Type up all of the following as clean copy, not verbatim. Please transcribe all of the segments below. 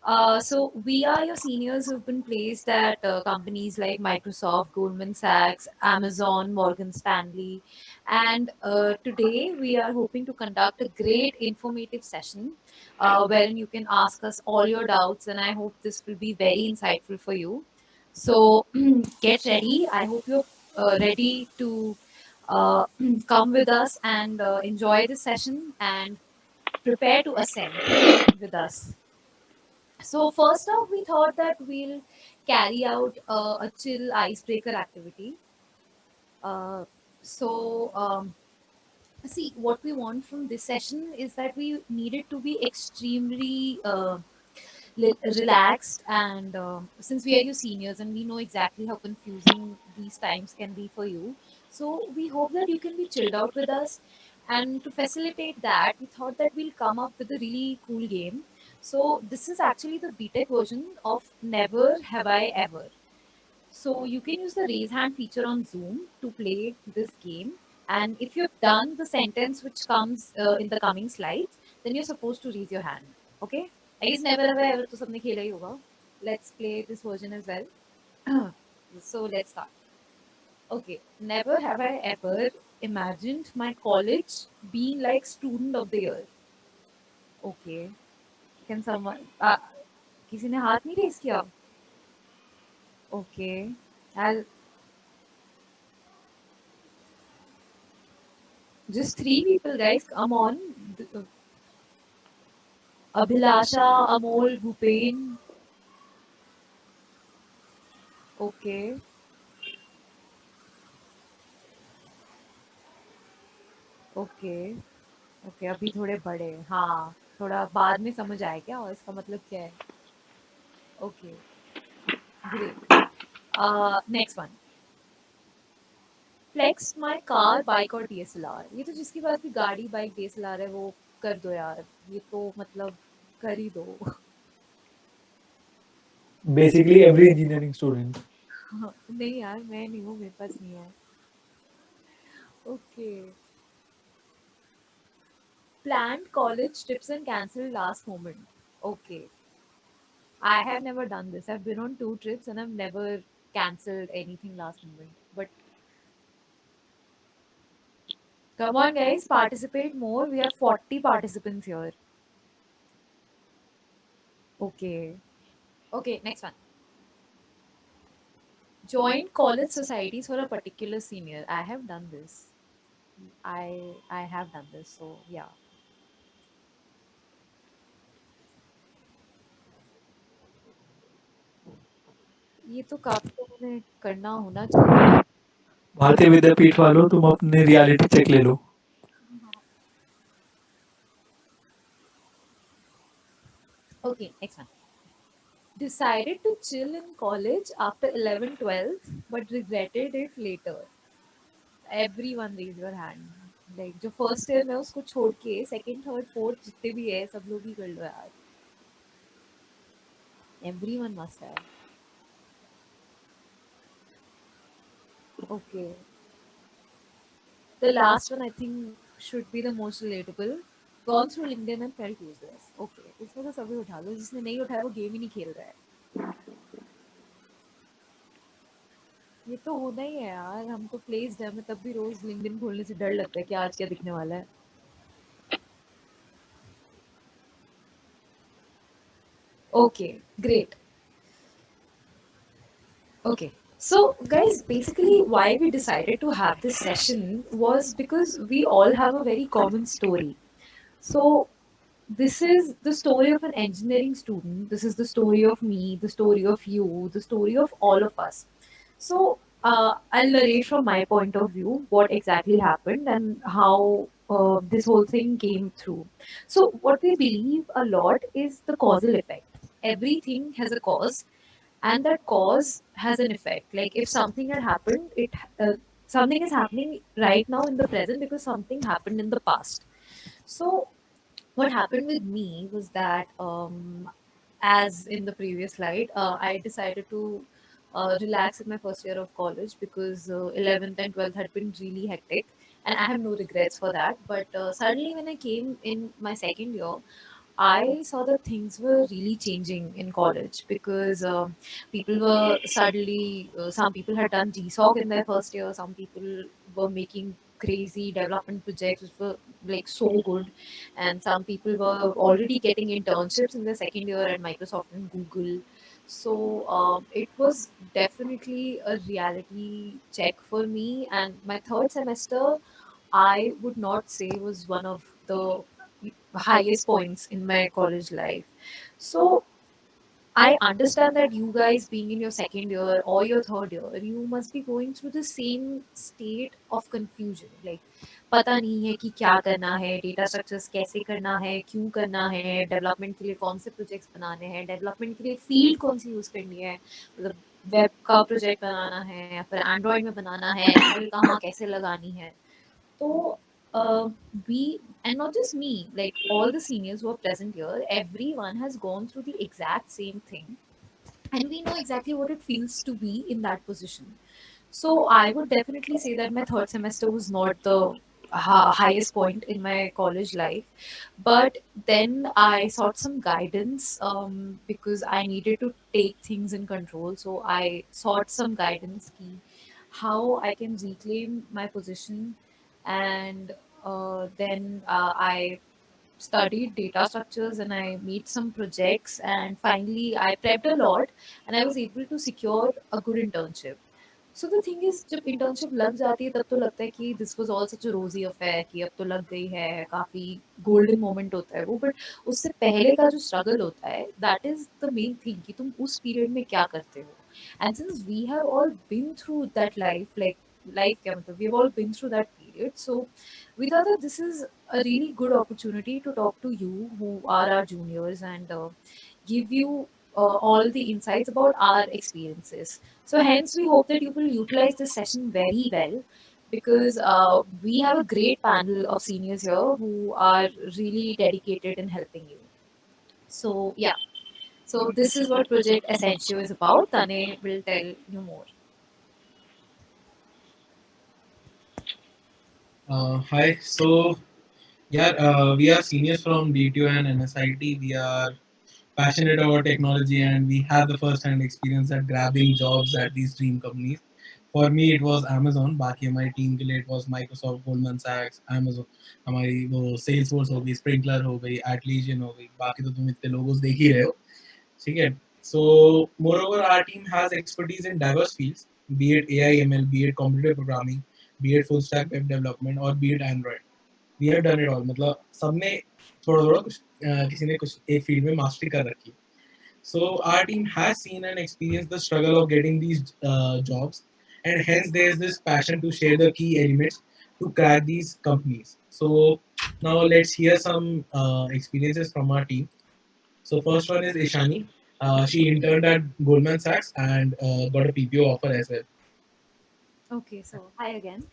So we are your seniors who've been placed at companies like Microsoft, Goldman Sachs, Amazon, Morgan Stanley, and today we are hoping to conduct a great informative session wherein you can ask us all your doubts, and I hope this will be very insightful for you. So get ready. I hope you're ready to uh, come with us and enjoy the session and prepare to ascend with us. So first off, we thought that we'll carry out a chill icebreaker activity. Uh, so see, what we want from this session is that we need it to be extremely relaxed, and since we are your seniors and we know exactly how confusing these times can be for you, so we hope that you can be chilled out with us. And to facilitate that, we thought that we'll come up with a really cool game. So this is actually the BTEC version of Never Have I Ever. So you can use the raise hand feature on Zoom to play this game. And if you've done the sentence which comes in the coming slides, then you're supposed to raise your hand. Okay? I guess never have I ever to sabne khela hi hoga. Let's play this version as well. So let's start. Okay. Never have I ever imagined my college being like student of the year. Okay. Can someone किसी ने हाथ नहीं race किया? Okay. I'll just three people, guys. Come on. Abhilasha, Amol, Bhupen. Okay, okay, okay, अभी थोड़े बड़े हैं। हाँ, थोड़ा बाद में समझ आया क्या और इसका मतलब क्या है? Okay, great. Next one, flex my car, bike और डीएसएलआर। ये तो जिसके पास भी गाड़ी, बाइक, डीएसएलआर है वो कर दो यार। ये तो मतलब कर ही दो। Basically, every engineering student. नहीं यार, मैं नहीं हूँ, मेरे पास नहीं है। Okay, planned college trips and cancelled last moment. Okay, I have never done this. I've been on two trips and I've never cancelled anything last moment. But come on, guys, participate more. We have 40 participants here. Okay. Okay, next one. Join college societies for a particular senior. I have done this. I have done this. So yeah. ये तो काफी लोगों ने करना होना चाहिए। भारतीय विद्यापीठ वालों, तुम अपने रियलिटी चेक ले लो. Okay, next one. Decided to chill in college after 11, 12, but regretted it later. Everyone raise your hand. Like जो फर्स्ट ईयर में उसको छोड़ के सेकंड थर्ड फोर्थ जितने भी है सब लोग ही कर लो यार। Everyone must have. Okay, the last one I think should be the most relatable. Gone through LinkedIn and felt useless. Okay, इसमें तो सभी उठा लो, जिसने नहीं उठाया वो गेम ही नहीं खेल रहा है। ये तो होना ही है यार, हम तो प्लेस्ड है, हमें तब भी रोज लिंक्डइन खोलने से डर लगता है कि आज क्या दिखने वाला है। Okay, great. Okay. So, guys, basically, why we decided to have this session was because we all have a very common story. So, this is the story of an engineering student. This is the story of me, the story of you, the story of all of us. So, I'll narrate from my point of view what exactly happened and how this whole thing came through. So, what we believe a lot is the causal effect. Everything has a cause, and that cause has an effect. Like if something had happened, it something is happening right now in the present because something happened in the past. So what happened with me was that as in the previous slide, I decided to relax in my first year of college because 11th and 12th had been really hectic, and I have no regrets for that. But suddenly when I came in my second year, I saw that things were really changing in college because people were suddenly, some people had done GSOC in their first year, some people were making crazy development projects which were like so good, and some people were already getting internships in their second year at Microsoft and Google. So it was definitely a reality check for me, and my third semester I would not say was one of the highest points in my college life. So I understand that you guys being in your second year or your third year, you must be going through the same state of confusion. Like पता नहीं है कि क्या करना है, data structures कैसे करना है, क्यों करना है, डेवलपमेंट के लिए कौन से प्रोजेक्ट्स बनाने हैं, डेवलपमेंट के लिए फील्ड कौन सी यूज़ करनी है, मतलब वेब का प्रोजेक्ट बनाना है या फिर एंड्रॉयड में बनाना है, एंगल कहाँ कैसे लगानी है. So, we, and not just me, like all the seniors who are present here, everyone has gone through the exact same thing. And we know exactly what it feels to be in that position. So, I would definitely say that my third semester was not the highest point in my college life. But then I sought some guidance because I needed to take things in control. So, I sought some guidance key how I can reclaim my position, and then I studied data structures and I made some projects, and finally I prepped a lot and I was able to secure a good internship. So the thing is, जब internship लग जाती है तब तो लगता है कि this was all such a rosy affair कि अब तो लग गई है, काफ़ी golden moment होता है वो, but उससे पहले का जो struggle होता है, that is the main thing कि तुम उस period में क्या करते हो. And since we have all been through that life, like life क्या मतलब, we've all been through that period, so we thought that this is a really good opportunity to talk to you who are our juniors and give you all the insights about our experiences. So, hence, we hope that you will utilize this session very well because we have a great panel of seniors here who are really dedicated in helping you. So, yeah. So, this is what Project Essentio is about. Tane will tell you more. Hi. Yeah, we are seniors from DTO and NSIT. We are passionate about technology and we have the first-hand experience at grabbing jobs at these dream companies. For me, it was Amazon. बाकी हमारी team के लिए it was Microsoft, Goldman Sachs, Amazon. हमारी वो Salesforce हो गई, Sprinkler हो गई, Atlassian हो गई. बाकी तो तुम इतने logos देख ही रहे हो. ठीक है. So, moreover, our team has expertise in diverse fields, be it AI, ML, be it computer programming, be it full stack web development, or be it Android. We have done it all. मतलब सबने थोड़ा थोड़ा कुछ किसी ने कुछ एक field में मास्टरी कर रखी है. So our team has seen and experienced the struggle of getting these jobs, and hence there is this passion to share the key elements to crack these companies. So now let's hear some experiences from our team. So first one is Ishani. She interned at Goldman Sachs and got a PPO offer as well. Okay, so hi again.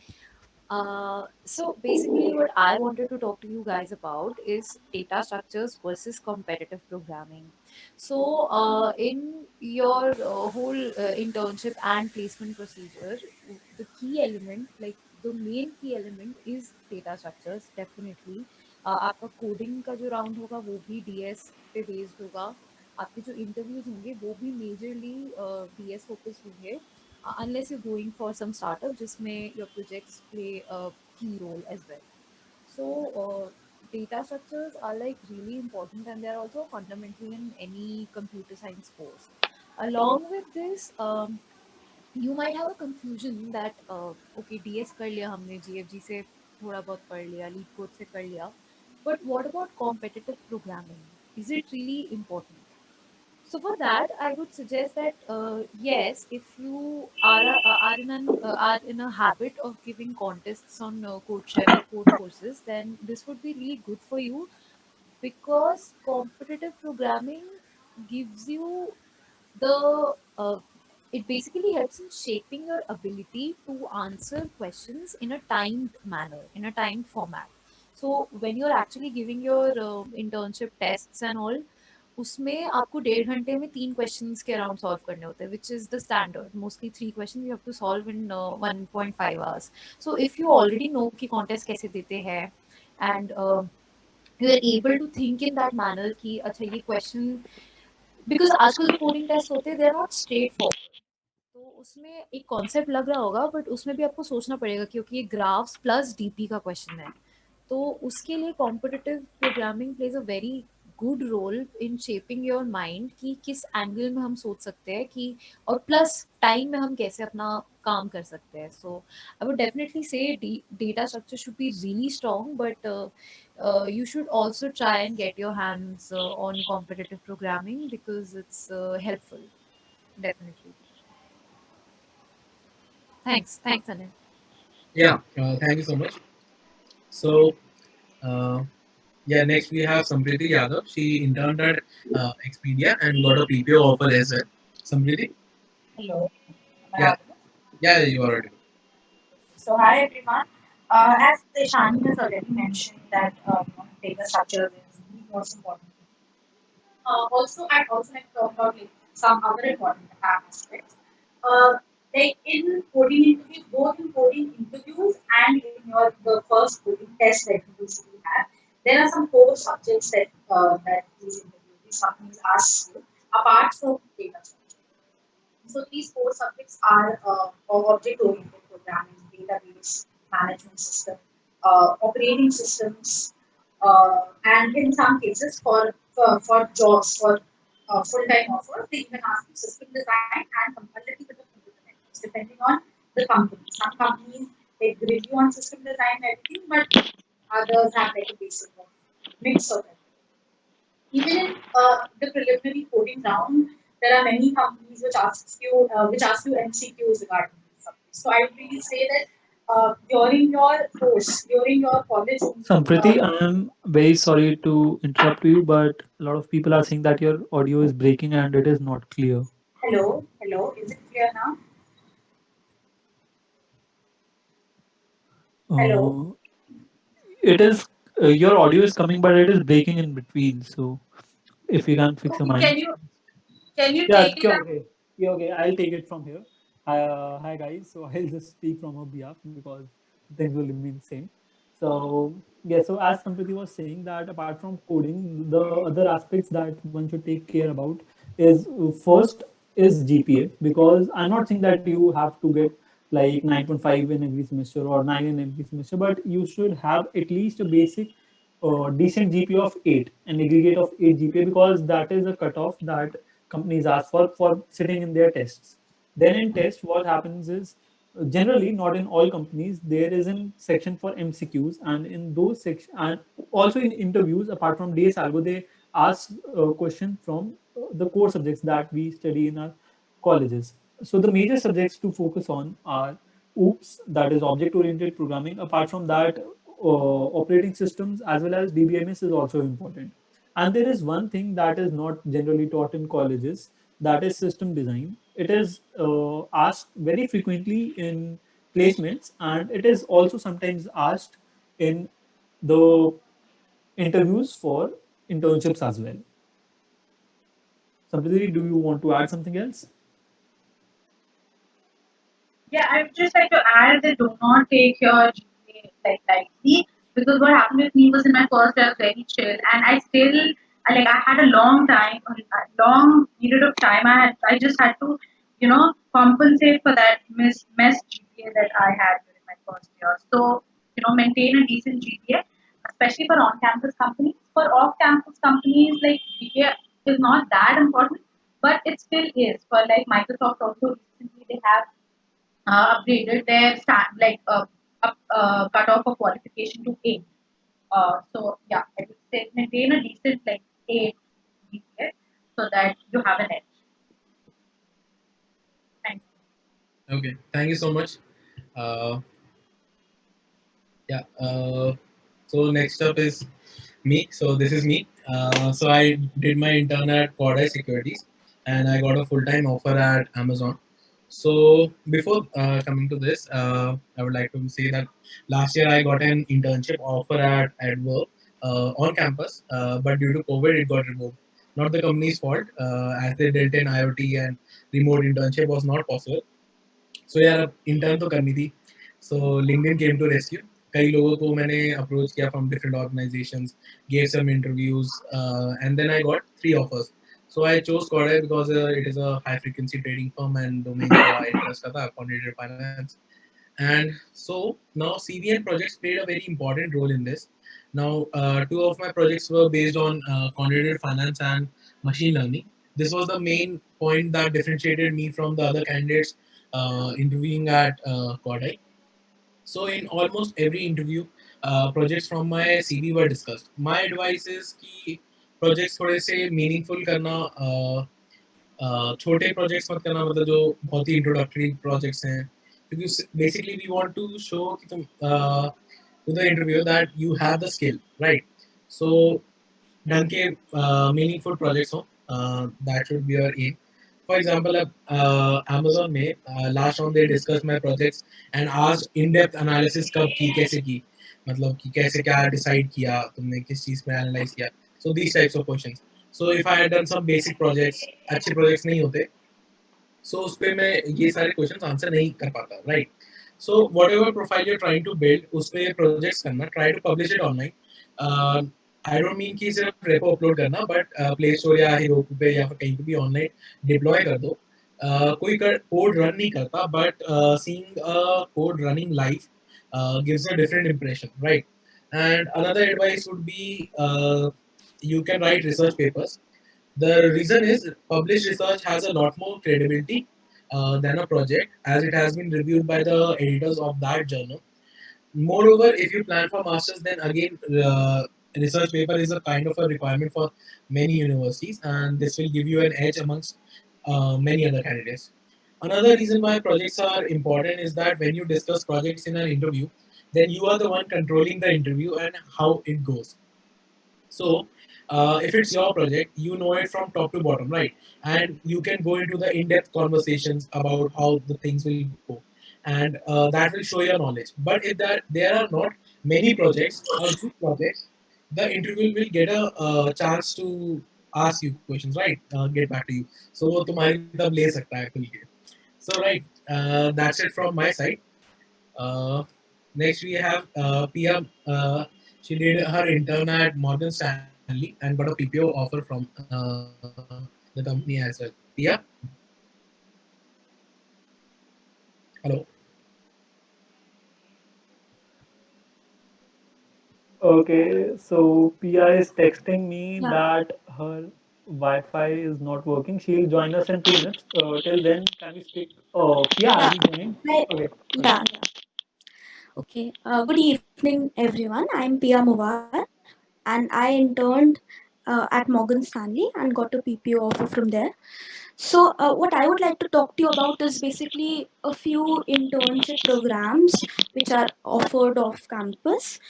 So basically, what I wanted to talk to you guys about is data structures versus competitive programming. So, in your whole internship and placement procedure, the key element, like the main key element, is data structures. Definitely, आपका coding का जो round होगा वो भी DS पे based होगा. आपके जो इंटरव्यूज होंगे वो भी मेजरली डीएस फोकस होंगे unless you're going for some startup जिसमें your projects play a key role as well. So data structures are like really important and they're also fundamental in any computer science course. Along with this, you might have a confusion that okay DS कर लिया हमने GFG से थोड़ा बहुत पढ़ लिया lead code से कर लिया, but what about competitive programming? Is it really important? So for that, I would suggest that yes, if you are in a habit of giving contests on CodeShare or Code Courses, then this would be really good for you because competitive programming gives you the it basically helps in shaping your ability to answer questions in a timed manner, in a timed format. So when you're actually giving your internship tests and all, उसमें आपको 1.5 घंटे में 3 questions के around solve करने होते हैं which is the standard mostly 3 question you have to solve in 1.5 hours. So if you already know कि contest कैसे देते हैं and You are able to think in that manner कि अच्छा ये question, because आजकल जो कोडिंग टेस्ट होते हैं they are not straightforward, तो उसमें एक कॉन्सेप्ट लग रहा होगा बट उसमें भी आपको सोचना पड़ेगा क्योंकि ये ग्राफ्स प्लस डीपी का क्वेश्चन है। तो उसके लिए competitive programming plays a very good role in shaping your mind कि किस एंगल में हम सोच सकते हैं कि, और प्लस टाइम में हम कैसे अपना काम कर सकते हैं। सो आई वुड डेफिनेटली से data structure should be really strong, but you should also try and get your hands on competitive programming because it's helpful. Definitely. Thanks, Anil. Yeah, thank you so much. So, uh, yeah, next we have Sampriti Yadav. She interned at Expedia and got a PPO offer as well. Sampriti? Hello, am I Yeah, audible? yeah, you are already. So hi everyone. As Shani has already mentioned that data structure is the most important. Also, I'd also like to talk about like, some other important aspects. Uh, like in coding interviews, both in coding interviews and in your the first coding test that you usually have, there are some core subjects that these companies ask you apart from data structure. So these core subjects are object-oriented programming, database management system, operating systems, and in some cases for jobs for full-time offers, they even ask you system design and a little bit of computer networks, depending on the company. Some companies they grill you on system design and everything, but others have like a basic of mix of everything. Even in the preliminary coding round, there are many companies which ask you MCQs regarding these subjects. So I would really say that during your course, during your college only. Sampriti, I am very sorry to interrupt you, but a lot of people are saying that your audio is breaking and it is not clear. Hello, is it clear now? Hello, Uh, it is your audio is coming, but it is breaking in between. So if you can fix your okay. mind. Can you Yeah, take it okay, up? okay. Yeah, okay. I'll take it from here. Hi guys. So I'll just speak from her behalf because things will remain same. So yeah. So as Sampriti was saying that apart from coding, the other aspects that one should take care about is first is GPA, because I'm not saying that you have to get like 9.5 in every semester or 9 in every semester, but you should have at least a basic decent GPA of 8, an aggregate of 8 GPA, because that is a cutoff that companies ask for sitting in their tests. Then in test, what happens is generally not in all companies there is a section for MCQs, and in those section and also in interviews apart from DS Algo they ask a question from the core subjects that we study in our colleges. So the major subjects to focus on are OOPS, that is object oriented programming. Apart from that, operating systems as well as DBMS is also important. And there is one thing that is not generally taught in colleges, that is system design. It is asked very frequently in placements, and it is also sometimes asked in the interviews for internships as well. Sampriti, do you want to add something else? Yeah, I would just like to add that do not take your GPA like lightly because what happened with me was in my first year I was very chill and I still I had a long time, a long period of time. I just had to compensate for that mess GPA that I had during my first year. So maintain a decent GPA, especially for on-campus companies. For off-campus companies, like GPA is not that important, but it still is. For like Microsoft also recently they have upgraded their cutoff of qualification to 8. So yeah, I would say maintain a decent like 8 GPA so that you have an edge. Thank Okay, thank you so much. Uh, yeah. So next up is me. So this is me. So I did my intern at Cordai Securities, and I got a full-time offer at Amazon. So before coming to this, I would like to say that last year I got an internship offer at work on campus, but due to COVID, it got revoked. Not the company's fault, as they dealt in IoT and remote internship was not possible. So yeah, intern to करनी थी. So LinkedIn came to rescue. कई लोगों को मैंने approach किया from different organizations, gave some interviews, and then I got 3 offers. So I chose Kodak because it is a high frequency trading firm and domain थोड़ा interest का था, quantitative finance. And so now CVN projects played a very important role in this. Now, 2 of my projects were based on quantitative finance and machine learning. This was the main point that differentiated me from the other candidates interviewing at Kodak. So in almost every interview, projects from my CV were discussed. My advice is कि projects थोड़े से meaningful करना, छोटे projects मत करना, मतलब जो बहुत ही introductory projects हैं, क्योंकि basically we want to show कि तुम to the interviewer that you have the skill, right? So ढंग के मीनिंगफुल प्रोजेक्ट्स हो, that should be your aim. For example अब अमेजोन में last round they discuss my projects and asked in depth analysis कब की, कैसे की, मतलब कि कैसे क्या डिसाइड किया तुमने, किस चीज़ में एनालाइज किया. So these types of questions. So if I had done some basic projects, अच्छे प्रोजेक्ट्स नहीं होते, सो उस पे मैं ये सारे क्वेश्चंस आंसर नहीं कर पाता, right? So whatever profile you're trying to build, उस पे प्रोजेक्ट्स करना, try to publish it online. I don't mean कि सिर्फ रेपो अपलोड करना, बट प्ले स्टोर या हेरोकू पे या फिर कहीं पे भी ऑनलाइन डिप्लॉय कर दो. कोई कोड रन नहीं करता, but seeing code running live gives a different impression, right? And another advice would be, you can write research papers. The reason is published research has a lot more credibility than a project, as it has been reviewed by the editors of that journal. Moreover, if you plan for masters, then again, research paper is a kind of a requirement for many universities, and this will give you an edge amongst many other candidates. Another reason why projects are important is that when you discuss projects in an interview, then you are the one controlling the interview and how it goes. So, if it's your project, you know it from top to bottom, right? And you can go into the in-depth conversations about how the things will go, and that will show your knowledge. But if there are not many projects or good projects, the interview will get a chance to ask you questions, right? Get back to you. So वो तुम्हारी तब ले सकता है खुल के. So right, that's it from my side. Uh, Next, we have Pia. She did her intern at Morgan Stanley and got a PPO offer from the company as well. Pia, hello. Okay, so Pia is texting me Yeah, that her Wi-Fi is not working. She'll join us in 2 minutes. Till then, can we speak? Oh, Pia, are Yeah, you joining? I, Okay, okay. yeah, yeah. Okay. Good evening, everyone. I'm Pia Muwar, and I interned at Morgan Stanley and got a PPO offer from there. So, what I would like to talk to you about is basically a few internship programs which are offered off campus.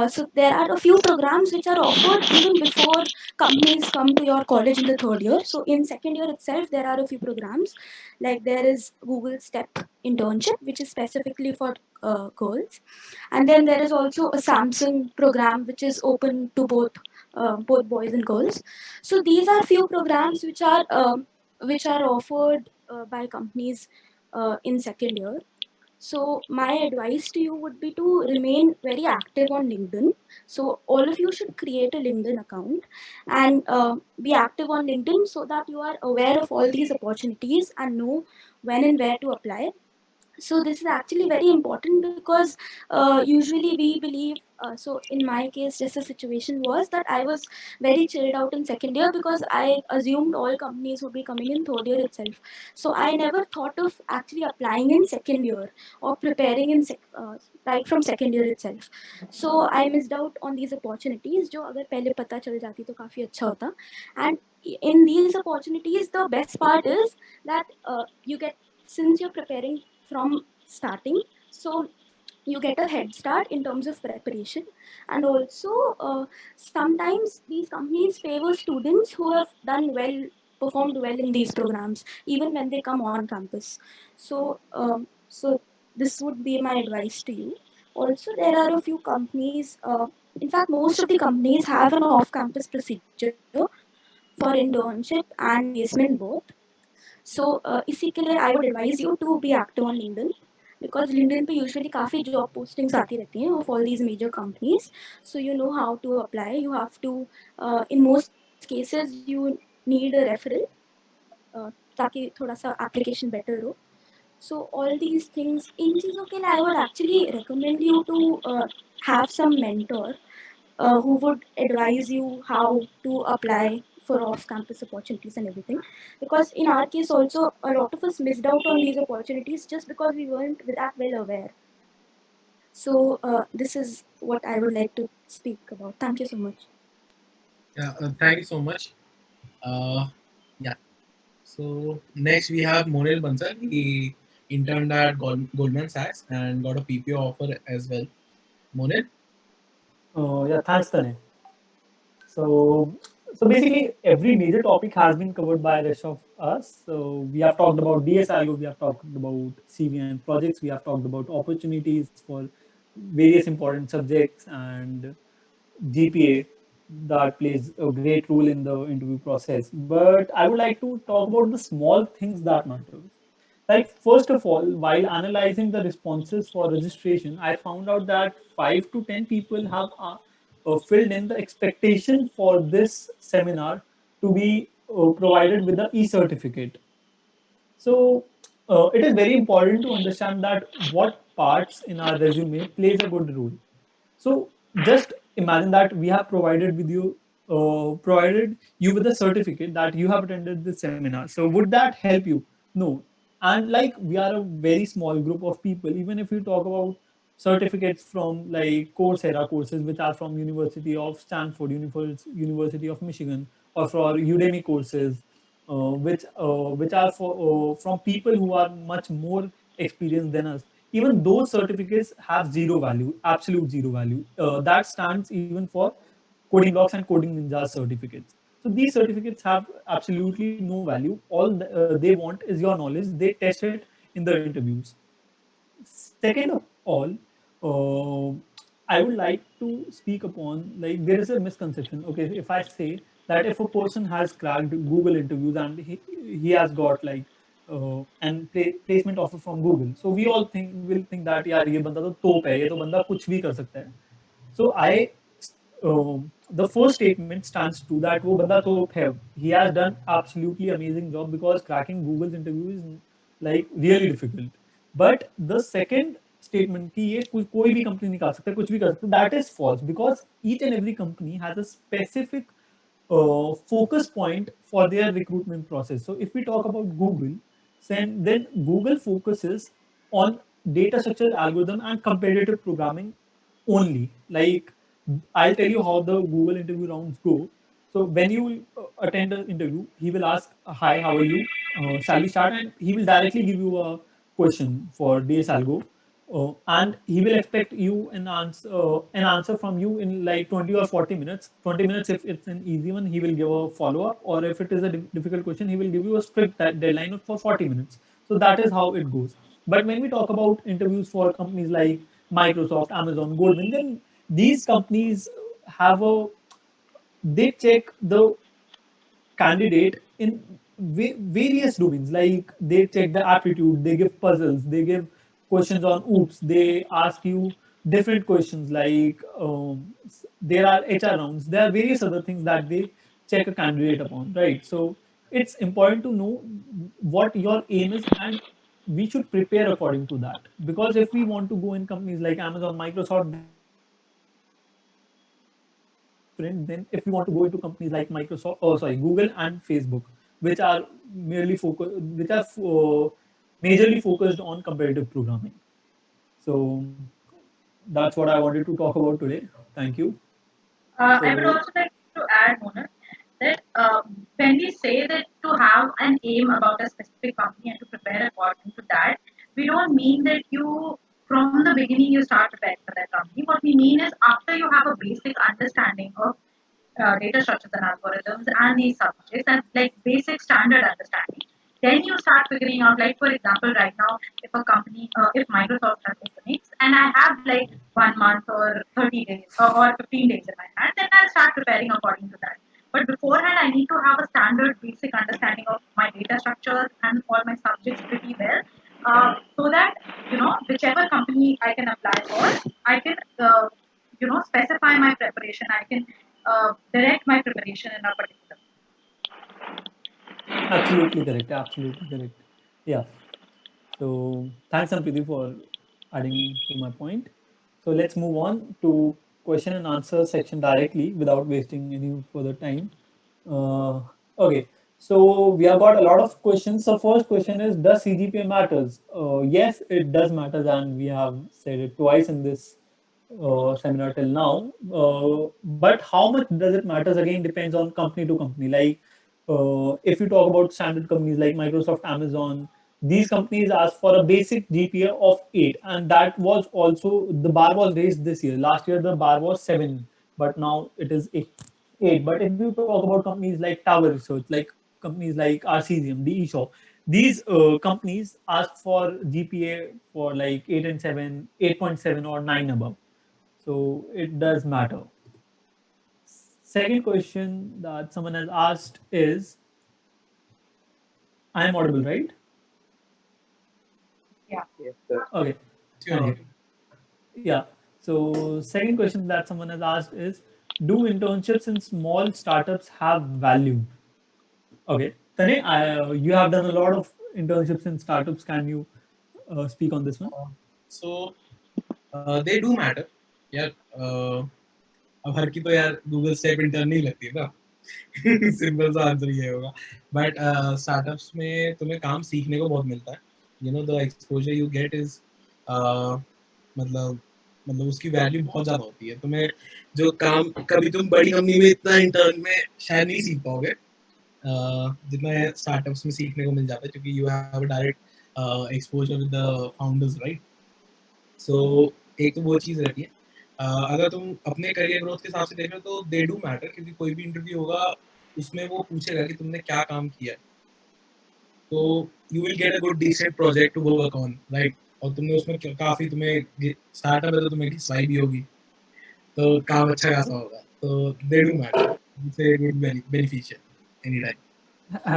So, there are a few programs which are offered even before companies come to your college in the third year. So, in second year itself, there are a few programs like there is Google Step internship, which is specifically for girls, and then there is also a Samsung program which is open to both boys and girls. So these are few programs which are offered by companies in second year. So my advice to you would be to remain very active on LinkedIn. So all of you should create a LinkedIn account and be active on LinkedIn so that you are aware of all these opportunities and know when and where to apply. So this is actually very important because usually we believe so in my case just the situation was that I was very chilled out in second year because I assumed all companies would be coming in third year itself. So I never thought of actually applying in second year or preparing in right from second year itself. So I missed out on these opportunities जो अगर पहले पता चल जाती तो काफ़ी अच्छा होता. And in these opportunities the best part is that you get, since you're preparing from starting, so you get a head start in terms of preparation. And also sometimes these companies favor students who have done well, performed well in these programs even when they come on campus. So this would be my advice to you. Also there are a few companies, in fact most of the companies have an off campus procedure for internship and placement both. So इसी के लिए I would advise you to be active on LinkedIn. because LinkedIn पे usually काफ़ी job postings आती रहती हैं of all these major companies. So you know how to apply. You have to in most cases you need a referral ताकि थोड़ा सा application better हो. So all these things, इन चीज़ों के लिए I would actually recommend you to have some mentor who would advise you how to apply for off-campus opportunities and everything. Because in our case also, a lot of us missed out on these opportunities just because we weren't that well aware. So this is what I would like to speak about. Thank you so much. Yeah, thank you so much. Uh, yeah. So next we have Monil Bansal. He interned at Goldman Sachs and got a PPO offer as well. Monil? Yeah, thanks, Tanay. So, so basically, every major topic has been covered by the rest of us. So, we have talked about DSIO, we have talked about CVN projects, we have talked about opportunities for various important subjects and GPA that plays a great role in the interview process. But I would like to talk about the small things that matter. Like, first of all, while analyzing the responses for registration, I found out that 5 to 10 people have filled in the expectation for this seminar to be provided with the e-certificate. So it is very important to understand that what parts in our resume plays a good role. So just imagine that we have provided you with a certificate that you have attended this seminar. So would that help you? No. And like we are a very small group of people, even if you talk about certificates from like Coursera courses, which are from University of Stanford, University of Michigan, or for Udemy courses, which are from people who are much more experienced than us. Even those certificates have zero value, absolute zero value. That stands even for Coding Blocks and Coding Ninjas certificates. So these certificates have absolutely no value. All they want is your knowledge. They test it in the interviews. Second of all, uh, I would like to speak upon like there is a misconception. Okay, if I say that if a person has cracked Google interviews and he has got like and placement offer from Google, so we all think that यार ये बंदा तो top है, ये तो बंदा कुछ भी कर सकता है. So the first statement stands true that वो बंदा top है. He has done absolutely amazing job because cracking Google's interview is like really difficult. But the second statement कि ये कोई भी कंपनी निकाल सकता है, कुछ भी कर सकता है, that is false because each and every company has a specific focus point for their recruitment process. So if we talk about Google, then Google focuses on data structure algorithm and competitive programming only. Like I'll tell you how the Google interview rounds go. So when you attend an interview, he will ask, "Hi, how are you? Shall we start?" And he will directly give you a question for DS Algo, and he will expect you an answer from you in like 20 or 40 minutes. 20 minutes if it's an easy one, he will give a follow up, or if it is a difficult question, he will give you a strict deadline for 40 minutes. So that is how it goes. But when we talk about interviews for companies like Microsoft, Amazon, Goldman, then these companies have a they check the candidate in various domains. Like they check the aptitude, they give puzzles, they give questions on oops, they ask you different questions like there are HR rounds, there are various other things that they check a candidate upon, right? So it's important to know what your aim is, and we should prepare according to that, because if we want to go in companies like Amazon, Microsoft, then we have to prepare different than if we want to go into companies like Microsoft, oh sorry, Google and Facebook, which are majorly focused on competitive programming. So that's what I wanted to talk about today. Thank you. I would So also like to add, Mona, that when we say that to have an aim about a specific company and to prepare according to that, we don't mean that you from the beginning you start preparing for that company. What we mean is after you have a basic understanding of data structures and algorithms and these subjects and like basic standard understanding, then you start figuring out, like for example, right now, if a company, if Microsoft has openings and I have like 1 month or 30 days or 15 days in my hand, then I'll start preparing according to that. But beforehand, I need to have a standard basic understanding of my data structures and all my subjects pretty well, so that whichever I can apply for, I can specify my preparation. I can direct my preparation in a particular. Absolutely correct. Absolutely correct. Yeah. So thanks, Ampriti, for adding to my point. So let's move on to question and answer section directly without wasting any further time. Uh, okay. So we have got a lot of questions. So first question is, does CGPA matters? Yes, it does matter, and we have said it twice in this seminar till now. But how much does it matters again depends on company to company. Like if you talk about standard companies like Microsoft, Amazon, these companies ask for a basic GPA of 8, and that was also the bar was raised this year. Last year the bar was 7, but now it is 8. But if you talk about companies like Tower Research, like companies like RCGM, the eShop, these companies ask for GPA for like 8 and 7, 8.7 or 9 above. So it does matter. Second question that someone has asked is, I am audible, right? Yeah. Yes, sir. Okay, You're thank you. audible. Yeah. So second question that someone has asked is, do internships in small startups have value? Okay, Tane, you have done a lot of internships in startups. Can you speak on this one? So they do matter. यार अब हर की तो यार Google step intern नहीं लगती है ना. Simple सा आंसर ये होगा. बट स्टार्टअप्स में तुम्हें काम सीखने को बहुत मिलता है. You know the exposure you get is मतलब मतलब उसकी वैल्यू बहुत ज़्यादा होती है. तुम्हें जो काम कभी तुम बड़ी कंपनी में इतना इंटर्न में शायद नहीं सीख पाओगे जितना स्टार्टअप्स में सीखने को मिल जाता है, क्योंकि you have a direct exposure with the founders, right. So एक तो वो चीज़ रहती है. अगर तुम अपने करियर ग्रोथ के हिसाब से देख रहे हो तो दे डू मैटर, क्योंकि कोई भी इंटरव्यू होगा उसमें वो पूछेगा कि तुमने क्या काम किया है. तो you will get a good decent project to work on, right. और तुमने उसमें काफ़ी तुम्हें स्टार्टअप है तो तुम्हें घिसवाई भी होगी, तो काम अच्छा खासा होगा. तो they do matter. It's a good beneficial any time.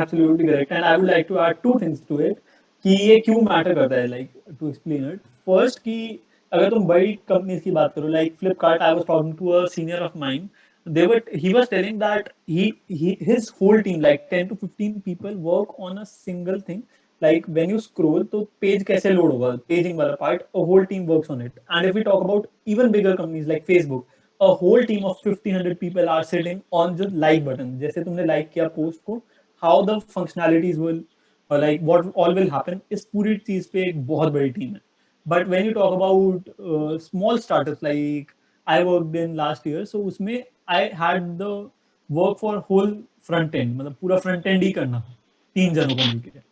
Absolutely correct. And I would like to add two things to it कि ये क्यों मैटर करता है, like to explain it. First कि अगर तुम बड़ी कंपनीज की बात करो, like Flipkart, I was talking to a senior of mine. He was telling that his whole team, like 10 to 15 people, work on a single thing. Like when you scroll, तो page कैसे load होगा, paging वाला part, a whole team works on it. And if we talk about even bigger companies like Facebook, a whole team of 1,500 people are sitting on the like button. जैसे तुमने like किया post को, how the functionalities will like what all will happen, इस पूरी चीज पे एक बहुत बड़ी टीम है. But when you talk about small startups, like I worked in last year, so उसमें I had the work for whole front end, मतलब पूरा front end ही करना 3 जनों को मिलके.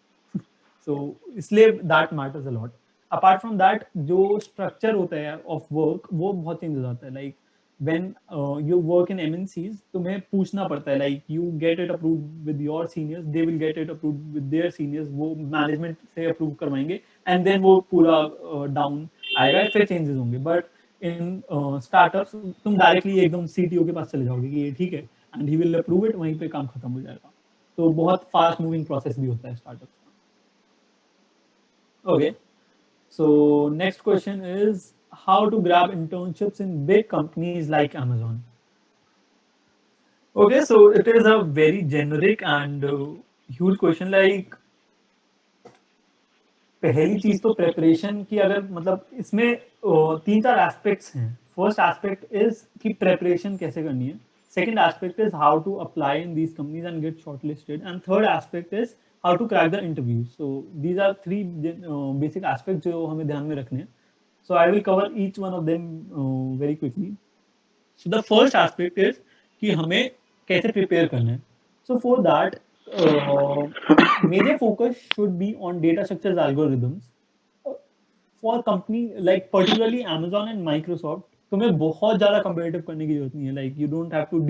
So इसलिए that matters a lot. Apart from that, जो structure होता है of work वो बहुत change हो जाता है. Like when you work in MNCs, तुम्हें पूछना पड़ता है, like you get it approved with your seniors, they will get it approved with their seniors, वो management से approve करवाएंगे, and then वो पूरा down आएगा, फिर changes होंगे. But in startups तुम directly एकदम CTO के पास चले जाओगे कि ये ठीक है, and he will approve it, वहीं पे काम खत्म हो जाएगा. तो बहुत fast moving process भी होता है startups का. Okay. So next question is, how to grab internships in big companies like Amazon. Okay, so it is a very generic and huge question. Like पहली चीज तो प्रेपरेशन की, अगर मतलब इसमें 3-4 एस्पेक्ट्स हैं. फर्स्ट एस्पेक्ट इज कि प्रेपरेशन कैसे करनी है. Second aspect is how to apply in these companies and get shortlisted, and third aspect is how to crack the interview. So these are 3 basic aspect जो हमें ध्यान में रखने हैं. So I will cover each one of them very quickly. So the first aspect is कि हमें कैसे prepare करना है. So for that, major focus should be on data structures algorithms. For company like particularly Amazon and Microsoft, तुम्हें बहुत ज़्यादा competitive करने की जरूरत नहीं है. Like you don't have to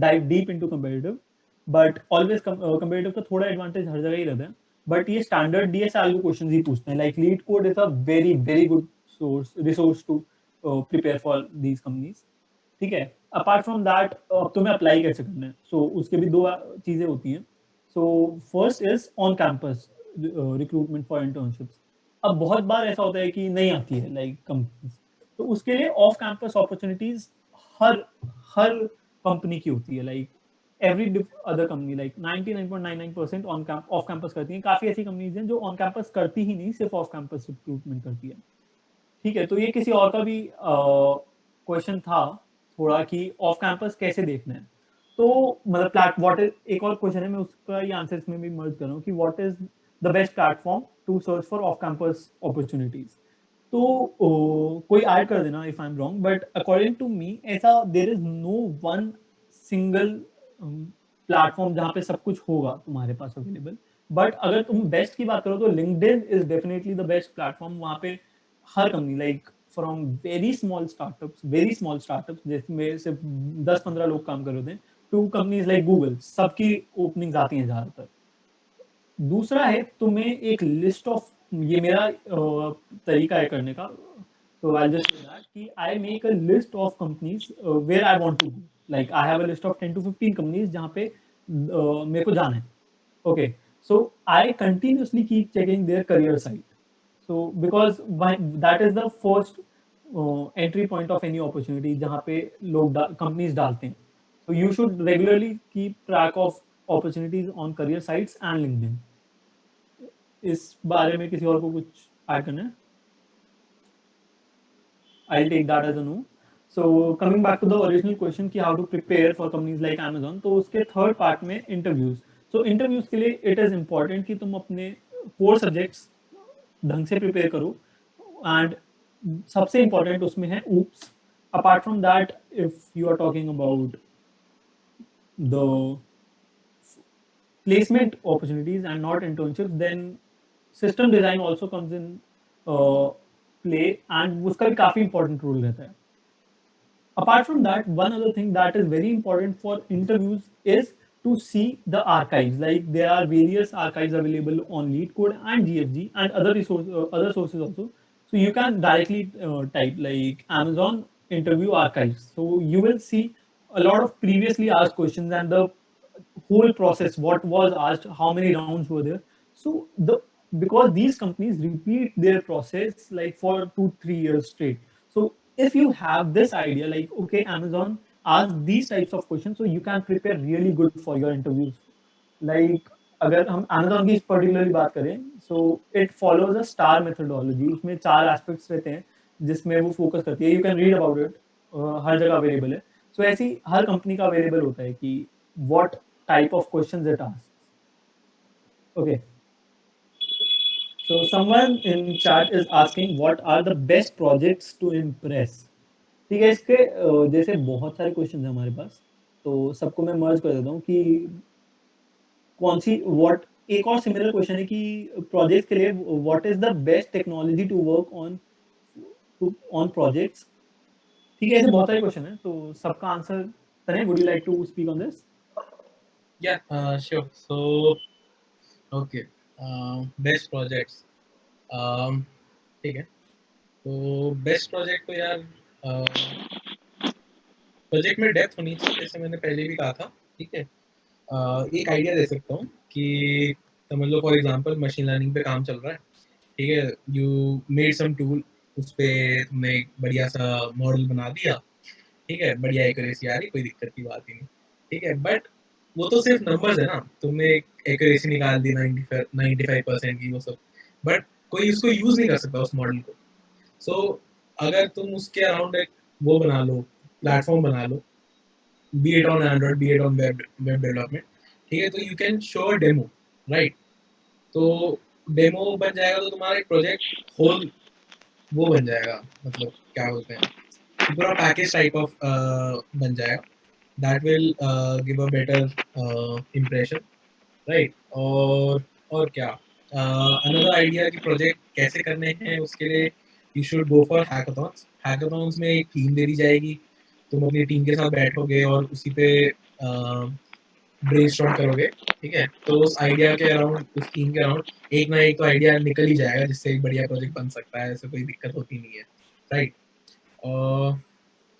dive deep into competitive, but always competitive का थोड़ा advantage हर जगह ही रहता है. But ये standard DSA algo questions ही पूछते हैं. Like Lead Code is a very very good resource to prepare for these companies. ठीक है. अपार्ट फ्रॉम दैट तुम्हें अप्लाई कैसे करना है, सो उसके भी 2 चीज़ें होती हैं. So first is on campus recruitment for internships. अब बहुत बार ऐसा होता है कि नहीं आती है लाइक कंपनीज, तो उसके लिए of campus opportunities her her company की होती है, like every other company like 99.99% off campus करती है। काफी ऐसी कंपनीज हैं जो ऑन कैंपस करती ही नहीं, सिर्फ ऑफ कैंपस रिक्रूटमेंट करती है। ठीक है, तो ये किसी और का भी क्वेश्चन था थोड़ा कि ऑफ कैंपस कैसे देखना है। तो मतलब व्हाट इज, एक और क्वेश्चन है, मैं उसका ये आंसर इसमें भी मर्ज कर रहा हूँ कि what is the best platform to search for off campus opportunities. तो कोई ऐड कर देना if I am wrong, but according to me ऐसा there is no one single platform जहाँ पे सब कुछ होगा तुम्हारे पास अवेलेबल। बट अगर तुम बेस्ट की बात करो तो LinkedIn is definitely the best platform. वहाँ पे हर company like from very small startups जिसमें सिर्फ 10-15 लोग काम कर रहे थे, टू कंपनीज लाइक गूगल, सबकी ओपनिंग्स आती हैं ज़्यादातर। दूसरा है तुम्हें एक लिस्ट ऑफ, ये मेरा तरीका है करने का, तो आई जस्ट से दैट कि I make a list of companies where I want to go, like I have a list of 10 to 15 companies जहाँ पे मेरे को जाना है। Okay, so I continuously keep checking their career site, so because that is the first entry point of any opportunity जहाँ पे लोग companies डालते हैं। so you should regularly keep track of opportunities on career sites and LinkedIn। इस बारे में किसी और को कुछ ऐड करना है? I'll take that as a no. So coming back to the original question कि how to prepare for companies like Amazon, तो उसके थर्ड पार्ट में इंटरव्यूज। सो इंटरव्यूज के लिए इट इज इम्पॉर्टेंट कि तुम अपने कोर सब्जेक्ट्स ढंग से प्रिपेयर करो, एंड सबसे इम्पॉर्टेंट उसमें है oops. Apart from that, if you are talking about the placement opportunities and not internships, then system design also comes in play, and उसका भी काफी important role रहता है। Apart from that, one other thing that is very important for interviews is to see the archives. Like there are various archives available on LeetCode and GFG and other sources also. So you can directly type like Amazon interview archives. So you will see a lot of previously asked questions and the whole process, what was asked, how many rounds were there. So because these companies repeat their process like for 2-3 years straight. So if you have this idea like, okay, Amazon asks these types of questions, so you can prepare really good for your interviews। like अगर हम Amazon की particularly बात करें, so it follows a star methodology। उसमें 4 aspects रहते हैं जिसमें वो फोकस करती है। You can read about it, हर जगह अवेलेबल है। सो ऐसी हर कंपनी का अवेलेबल होता है कि what type of questions it asks। Okay, so someone in chat is asking what are the best projects to impress। ठीक है, इसके जैसे बहुत सारे क्वेश्चन हैं हमारे पास, तो सबको मैं मर्ज कर देता हूँ कि कौन सी व्हाट। एक और सिमिलर क्वेश्चन है कि प्रोजेक्ट के लिए what is the best technology to work on projects. ठीक है, ऐसे बहुत सारे क्वेश्चन हैं, तो सबका आंसर तने, would you like to speak on this? Yeah, sure. So, okay, best projects. ठीक है, तो बेस्ट प्रोजेक्ट तो यार प्रोजेक्ट में डेप्थ होनी चाहिए, जैसे मैंने पहले भी कहा था। ठीक है, एक आइडिया दे सकता हूँ कि समझ लो फॉर एग्जांपल मशीन लर्निंग पे काम चल रहा है। ठीक है, यू मेड सम टूल, उस पर तुमने एक बढ़िया सा मॉडल बना दिया। ठीक है, बढ़िया एक्यूरेसी आ रही, कोई दिक्कत की बात ही नहीं। ठीक है, बट वो तो सिर्फ नंबर्स है ना, तुमने एक्यूरेसी निकाल दी 95% की, वो सब, बट कोई उसको यूज नहीं कर सकता उस मॉडल को। सो अगर तुम उसके अराउंड एक वो बना लो, प्लेटफॉर्म बना लो, be it on Android, be it on web development. ठीक है, तो you can show a demo, right. तो डेमो बन जाएगा तो तुम्हारा एक प्रोजेक्ट होल वो बन जाएगा, मतलब क्या बोलते हैं, पूरा पैकेज टाइप ऑफ बन जाएगा। That will give a better impression, right. और क्या, अनदर आइडिया कि प्रोजेक्ट कैसे करने हैं, उसके लिए you should go for hackathons. Hackathons में एक टीम दे दी जाएगी, तुम अपनी टीम के साथ बैठोगे और उसी पे ब्रेनस्टॉर्म करोगे। ठीक है, तो उस आइडिया के अराउंड, उस टीम के अराउंड एक ना एक तो आइडिया निकल ही जाएगा जिससे एक बढ़िया प्रोजेक्ट बन सकता है, ऐसे कोई दिक्कत होती नहीं है, राइट। और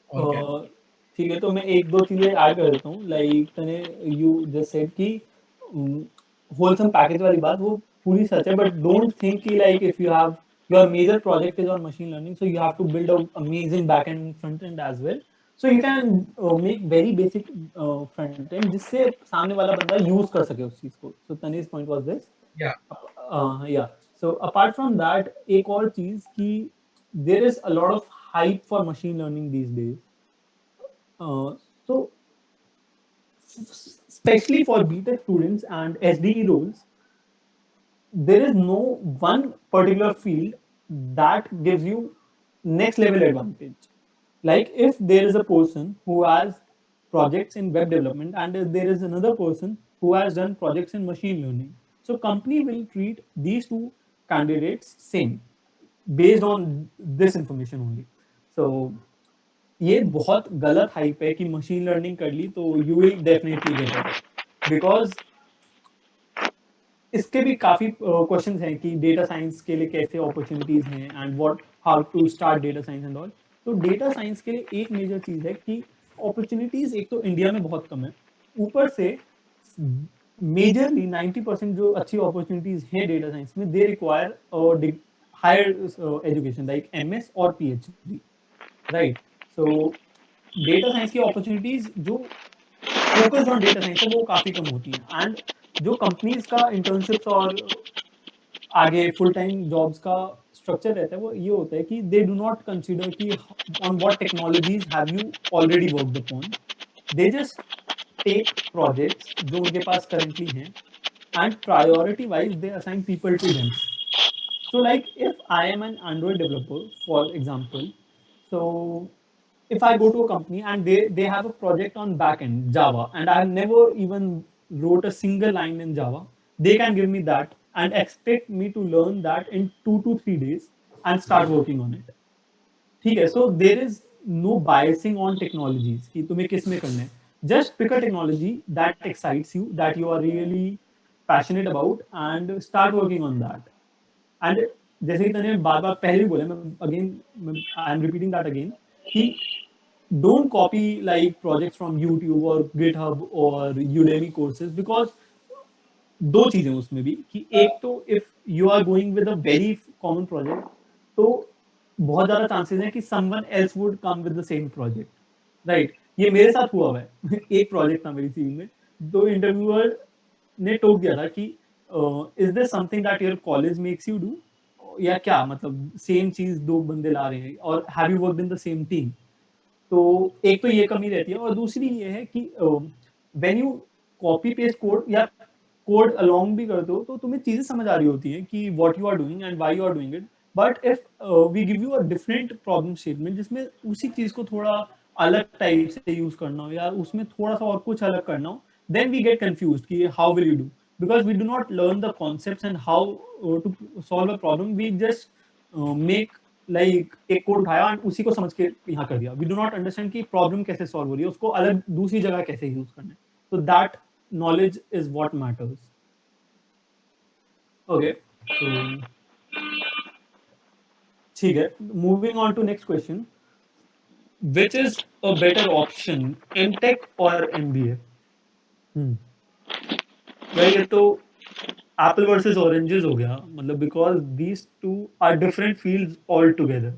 क्या, ठीक है, तो मैं एक दो चीजें ऐड कर देता हूँ। लाइक तने यू जस्ट सेड कि होलसम पैकेज वाली बात वो पूरी सच है, बट डोंट थिंक कि like if you have your major project is on machine learning, so you have to build a amazing back end and front end as well. So you can make very basic front end जिससे सामने वाला बंदा use कर सके उस चीज को. So Tanish's point was this. Yeah. Yeah. So apart from that, एक और चीज कि there is a lot of hype for machine learning these days. So especially for BTech students and SDE roles, there is no one particular field that gives you next level advantage. Like if there is a person who has projects in web development and there is another person who has done projects in machine learning, so company will treat these two candidates same based on this information only. So ये बहुत गलत hype है कि machine learning कर ली तो you will definitely get it, because इसके भी काफी क्वेश्चंस हैं कि डेटा साइंस के लिए कैसे अपॉर्चुनिटीज हैं and what how to start data science and all. तो डेटा साइंस के लिए एक मेजर चीज है कि अपॉर्चुनिटीज एक तो इंडिया में बहुत कम है, ऊपर से मेजरली 90% जो अच्छी अपॉर्चुनिटीज हैं डेटा साइंस में they require higher education like MS और PhD, right. So data science की अपॉर्चुनिटीज जो फोकस्ड ऑन डेटा साइंस है वो काफी कम होती हैं, एंड जो कंपनीज का इंटर्नशिप्स और आगे फुल टाइम जॉब्स का स्ट्रक्चर रहता है वो ये होता है कि दे डू नॉट कंसिडर कि on what technologies have you already worked upon. They just take projects जो उनके पास करेंटली हैं and priority wise they assign people to them. So like if I am an Android developer, for example, so if I go to a company and they have a project on backend Java and I have never even wrote a single line in Java, they can give me that and expect me to learn that in 2 to 3 days and start working on it. ठीक है. So there is no biasing on technologies कि तुम्हें किस में करना है. Just pick a technology that excites you, that you are really passionate about, and start working on that. And जैसे कि तूने बार बार पहले भी बोला, मैं again I am repeating that again कि don't copy like projects from YouTube or GitHub or Udemy courses, because दो चीजें उसमें भी कि एक तो if you are going with a very common project तो बहुत ज्यादा चांसेस हैं कि someone else would come with the same project, right. ये मेरे साथ हुआ हुआ है. एक प्रोजेक्ट था मेरी सीवी में, दो इंटरव्यूअर ने टोक दिया था कि is this something that your college makes you do, या क्या मतलब सेम चीज दो बंदे ला रहे हैं, और have you worked in the same team. तो एक तो ये कमी रहती है, और दूसरी ये है कि when you copy paste code या कोड अलोंग भी करते हो तो तुम्हें चीजें समझ आ रही होती हैं कि what you are doing and why you are doing it. But if we give you a different problem statement जिसमें उसी चीज को थोड़ा अलग टाइप से यूज करना हो या उसमें थोड़ा सा और कुछ अलग करना हो, then we get confused कि how will you do, because we do not learn the concepts and how to solve a problem. We just make like एक कोड उठाया और उसी को समझ के यहाँ कर दिया. We do not understand कि प्रॉब्लम कैसे सॉल्व हो रही है, उसको अलग दूसरी जगह कैसे यूज करना है. So that knowledge is what matters. Okay, so ठीक है. Moving on to next question. Which is a better option, MTech or MBA? भाई ये तो एप्पल वर्सेस ऑरेंजेस हो गया, मतलब because these two are different fields all together.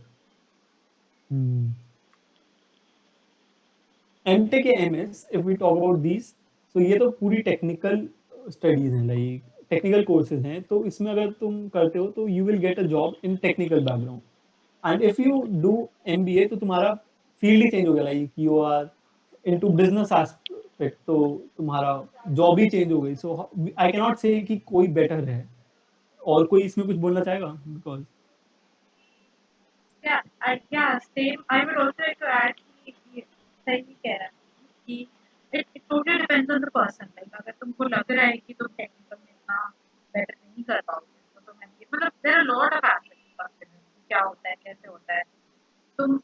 MTech या MS, if we talk about these, तो ये तो पूरी टेक्निकल स्टडीज हैं, लाइक टेक्निकल कोर्सेज हैं. तो इसमें अगर तुम करते हो तो you will get a job in technical background. And if you do MBA तो तुम्हारा फील्ड ही चेंज हो गया, like you are into business aspect, तो तुम्हारा जॉब ही चेंज हो गई. सो आई कैन नॉट से कि कोई बेटर है. और कोई इसमें कुछ बोलना चाहेगा? Because Yeah, same. I would also like to add कि सही कह रहा है कि it totally depends on the person. Like अगर तुमको लग रहा है कि तुम टेक्निकल में इतना बेटर नहीं कर पाओगे तो तुम MBA, मतलब there are a lot of aspects to consider. क्या होता है, कैसे होता है. तुम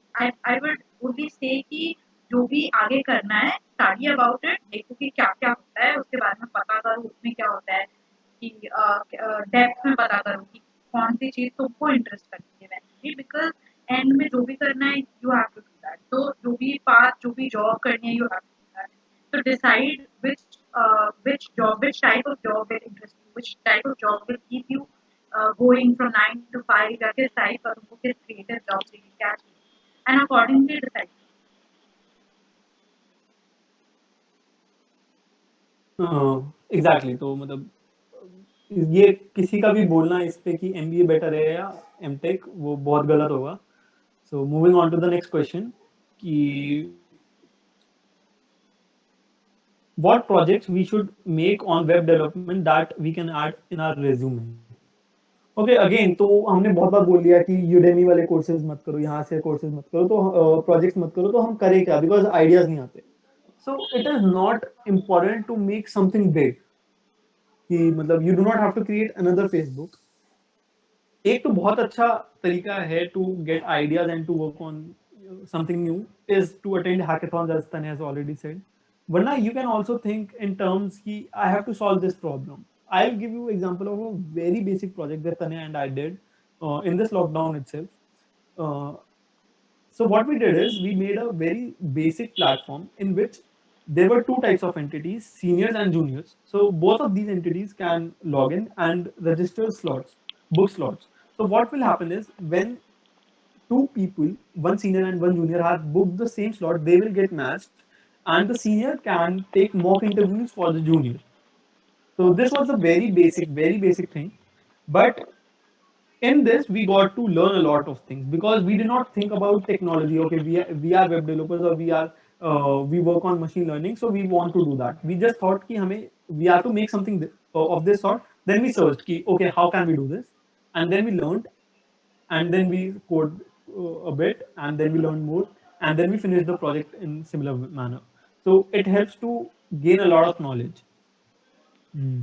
I would only say कि जो भी आगे करना है स्टडी अबाउट इट, देखो कि क्या क्या होता है, उसके बारे में पता करो उसमें क्या होता है, कि डेप्थ में पता करो कि कौन सी चीज़ तुमको इंटरेस्ट करती है वैसे, बिकॉज एंड में जो भी करना है you have to do that. तो जो भी पाथ, जो भी जॉब करनी है you have to do that. तो decide which type of job will interest you, which type of job will keep you going from 9 to 5 या किस टाइप का तुमको किस क्रिएटिव जॉब चाहिए क्या चाहिए एंड अकॉर्डिंगली डिसाइड एग्जैक्टली तो मतलब ये किसी का भी बोलना इस पे कि एमबीए बेटर है या एमटेक वो बहुत गलत होगा. So moving on to the next question कि what projects we should make on web development that we can add in our resume. Okay again तो हमने बहुत बार बोल दिया कि यूडेमी वाले कोर्सेज मत करो, यहाँ से कोर्सेज मत करो, तो प्रोजेक्ट्स मत करो, तो हम करें क्या बिकॉज आइडियाज नहीं आते. So it is not important to make something big कि मतलब you do not have to create another Facebook. एक तो बहुत अच्छा तरीका है to get ideas and to work on something new is to attend hackathons as Tanya has already said. Varna, you can also think in terms ki I have to solve this problem. I'll give you example of a very basic project that Tanya and I did in this lockdown itself. Uh, so what we did is we made a very basic platform in which there were two types of entities, seniors and juniors. So both of these entities can log in and register slots, book slots. So what will happen is when two people, one senior and one junior, have booked the same slot, they will get matched, and the senior can take mock interviews for the junior. So this was a very basic thing. But in this we got to learn a lot of things because we did not think about technology. Okay, we are web developers or we work on machine learning, so we want to do that. We just thought ki we have to make something of this sort. Then we searched ki okay, how can we do this, and then we learned, and then we code a bit, and then we learn more, and then we finish the project in similar manner. So it helps to gain a lot of knowledge. Hmm.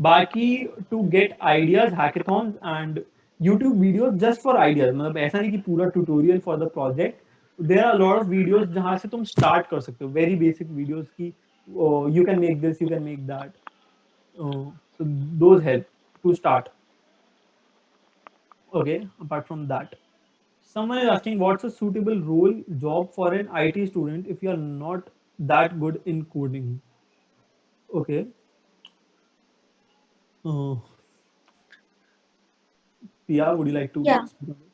Baki to get ideas, hackathons and YouTube videos just for ideas. मतलब ऐसा नहीं कि पूरा tutorial for the project. There are a lot of videos जहाँ से तुम start कर सकते हो. Very basic videos कि you can make this, you can make that. So those help to start. Okay. Apart from that, someone is asking what's a suitable role job for an IT student if you are not that good in coding. Okay. Uh, Pia, would you like to Yeah. speak on it?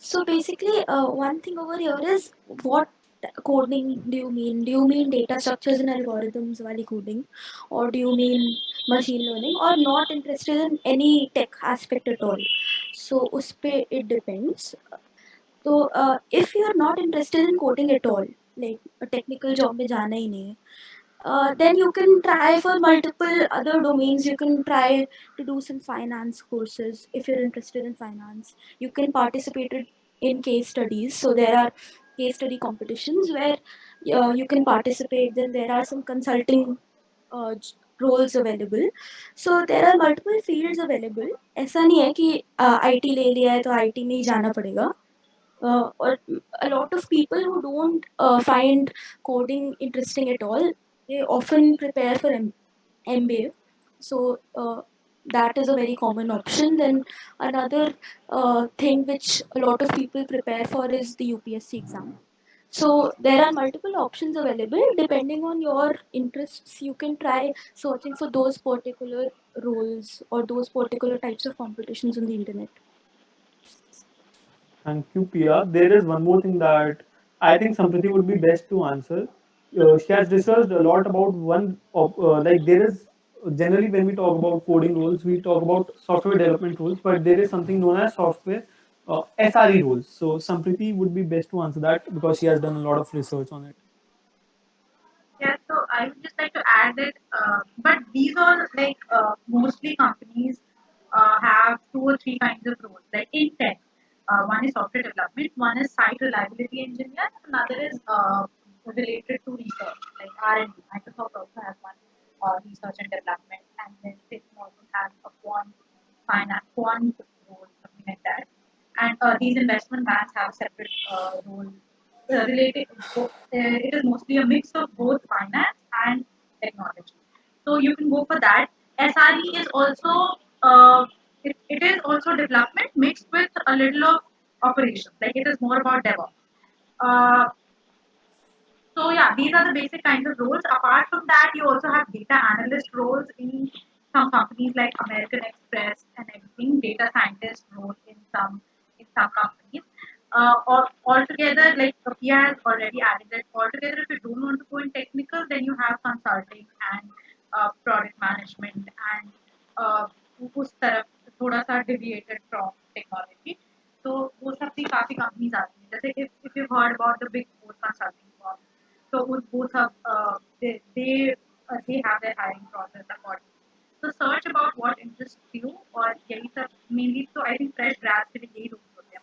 So basically, one thing over here is what coding do you mean? Do you mean data structures and algorithms while coding, or do you mean machine learning, or not interested in any tech aspect at all? So uspe it depends. So if you are not interested in coding at all, like a technical job में जाना ही नहीं है, then you can try for multiple other domains. You can try to do some finance courses if you're interested in finance. You can participate in case studies. So there are case study competitions where you can participate. Then there are some consulting roles available. So there are multiple fields available. ऐसा नहीं है कि IT ले लिया है तो IT में ही जाना पड़ेगा. Or a lot of people who don't find coding interesting at all, they often prepare for MBA. So that is a very common option. Then another thing which a lot of people prepare for is the UPSC exam. So there are multiple options available depending on your interests. You can try searching for those particular roles or those particular types of competitions on the internet. Thank you, Pia. There is one more thing that I think Sampriti would be best to answer. She has researched a lot about like there is generally when we talk about coding roles, we talk about software development roles, but there is something known as software SRE roles. So Sampriti would be best to answer that because she has done a lot of research on it. yeah so I would just like to add that but these are like mostly companies have two or three kinds of roles like in tech one is software development one is site reliability engineer another is related to research like R&D. Microsoft also has one research and development and then Cisco also has a quant role something like that and these investment banks have separate roles related. It is mostly a mix of both finance and technology. So you can go for that. SRE is also it is also development mixed with a little of operations. Like it is more about DevOps. Uh, so yeah, these are the basic kinds of roles. Apart from that, you also have data analyst roles in some companies like American Express and everything, data scientist role in some companies. Or altogether, like Pia has already added that altogether, if you don't want to go in technical, then you have consulting and product management and उस तरफ थोड़ा सा deviated from technology. तो वो सब भी काफी companies आती हैं. जैसे if you've heard about the big four consulting firms, so both have they have their hiring process accordingly. So search about what interests you और यही सब mainly तो I think fresh grads के लिए यही रूल होते हैं.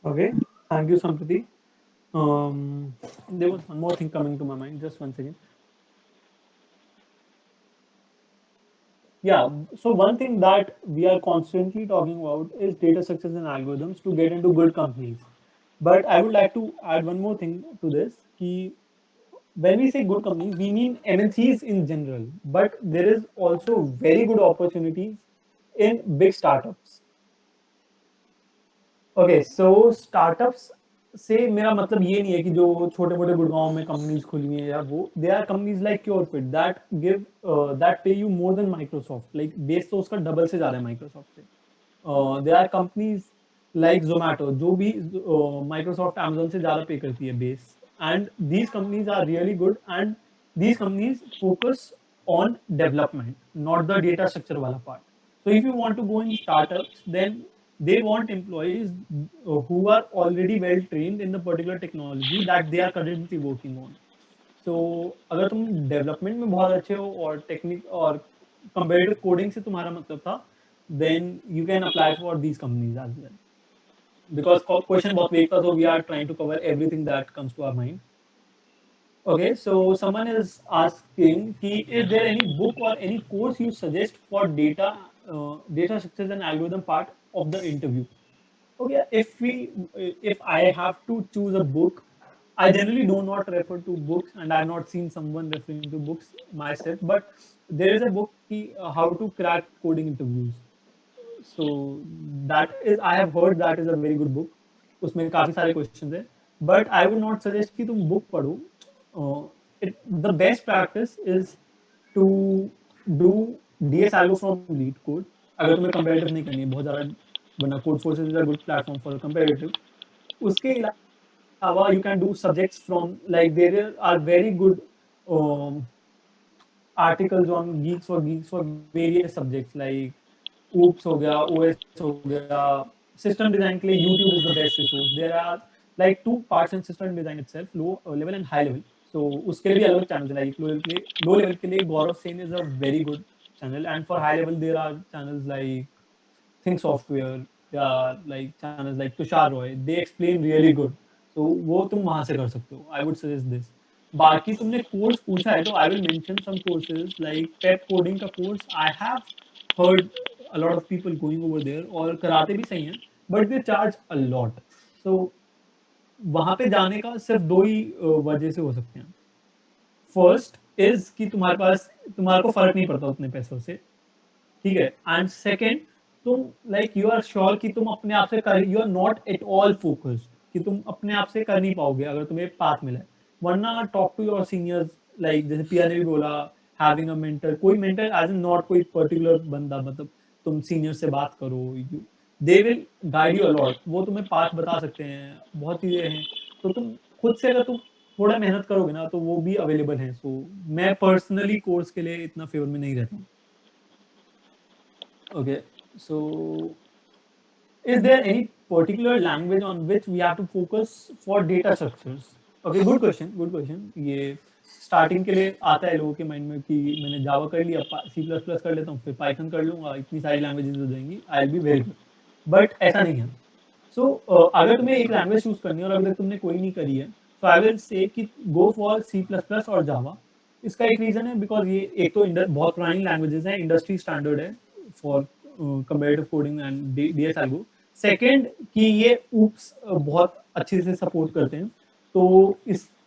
Okay, thank you, Sampriti. There was one more thing coming to my mind. Just one second. Yeah, so one thing that we are constantly talking about is data structures and algorithms to get into good companies. But I would like to add one more thing to this. Ki when we say good companies, we mean MNCs in general, but there is also very good opportunities in big startups. Okay so startups से मेरा मतलब ये नहीं है कि जो छोटे मोटे गुड़गांव में कंपनीज खुली हुई है या वो they are companies like Curefit that give that pay you more than Microsoft like base तो उसका डबल से ज़्यादा है माइक्रोसॉफ्ट से they are companies like Zomato जो भी माइक्रोसॉफ्ट अमेजोन से ज़्यादा पे करती है base and these companies are really good and these companies focus on development, not the data structure wala part. So if you want to go in startups, then they want employees who are already well trained in the particular technology that they are currently working on. So अगर तुम development में बहुत अच्छे हो और technique और comparative coding से तुम्हारा मतलब था, then you can apply for these companies as well. Because question बहुत vague था, so we are trying to cover everything that comes to our mind. Okay, so someone is asking, is there any book or any course you suggest for data structures and algorithm part of the interview? Okay, if I have to choose a book, I generally do not refer to books, and I've not seen someone referring to books myself. But there is a book, How to Crack Coding Interviews. So that is, I have heard that is a very good book. उसमें काफी सारे questions है. But I would not suggest कि तुम book पढ़ो. The best practice is to do DS Algo from Lead Code. अगर तुम्हें comparative नहीं करनी है बहुत ज़्यादा, वरना Codeforces is a good platform for comparative. उसके अलावा you can do subjects from, like there are very good um, articles on Geeks for various subjects like oops हो गया, OS हो गया, system design के लिए YouTube is the best resource. There are like two parts in system design itself, low level and high level. So उसके लिए भी अलग channels है, like low level के लिए Gaurav Sen is a very good channel, and for high level there are channels like Think Software, yeah, like channels like Tushar Roy. They explain really good. So वो तुम वहाँ से कर सकते हो. I would suggest this. बाकी तुमने course पूछा है तो I will mention some courses like pep coding का course. I have heard a lot of people going over there और कराते भी सही हैं, but they charge a lot. So वहाँ पे जाने का सिर्फ दो ही वजह से हो सकते हैं. फर्स्ट इज कि तुम्हारे को फर्क नहीं पड़ता उतने पैसों से, ठीक है. एंड सेकेंड, तुम लाइक यू आर श्योर कि तुम अपने आप से कर, you are not at all focused कि तुम अपने आप से कर नहीं पाओगे अगर तुम्हें पाथ मिला है. वरना talk to your seniors, like जैसे पिया ने भी बोला, हैविंग अ मेंटर. कोई मेंटर एज इन नॉट कोई पर्टिकुलर बंदा, मतलब तुम सीनियर से बात करो, they will guide you a lot. वो तुम्हें पाथ बता सकते हैं, बहुत चीजें हैं. तो तुम खुद से अगर तुम थोड़ा मेहनत करोगे ना तो वो भी अवेलेबल है. सो मैं पर्सनली कोर्स के लिए इतना फेवर में नहीं रहता हूँ. Okay, so is there any particular language on which we have to focus for data structures? Okay, good question, good question. ये स्टार्टिंग के लिए आता है लोगों के माइंड में कि मैंने जावा कर लिया, C++ कर लेता हूँ, फिर पाइथन कर लूंगा, इतनी सारी लैंग्वेजेस हो जाएंगी, I will be very good. But ऐसा नहीं है. सो अगर तुम्हें एक लैंग्वेज चूज करनी है और अभी तक तुमने कोई नहीं करी है, तो आई विल से कि गो फॉर C++ और जावा. इसका एक रीजन है बिकॉज ये एक तो बहुत पुरानी लैंग्वेजेस हैं, इंडस्ट्री स्टैंडर्ड है for comparative coding and DS Algo. Second कि ये ऊप्स बहुत अच्छे से सपोर्ट करते हैं, तो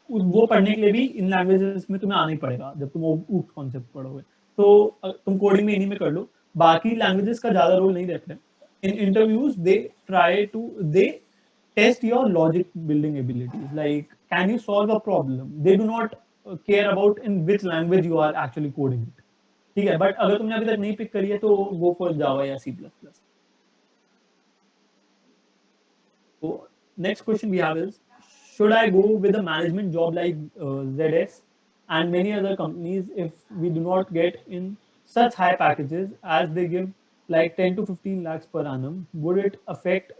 वो पढ़ने के लिए भी इन लैंग्वेजेस में तुम्हें आना ही पड़ेगा जब तुम ऊप्स कॉन्सेप्ट पढ़ोगे. तो तुम कोडिंग में इन्हीं में कर लो, बाकी लैंग्वेजेस का ज़्यादा रोल नहीं रहता है. In interviews they test your logic building abilities, like can you solve a problem. They do not care about in which language you are actually coding it. ठीक है, बट अगर तुमने अभी तक नहीं पिक करी है तो go for Java या C++. So next question we have is, should I go with a management job like ZS and many other companies if we do not get in such high packages as they give like 10 to 15 lakhs per annum? Would it affect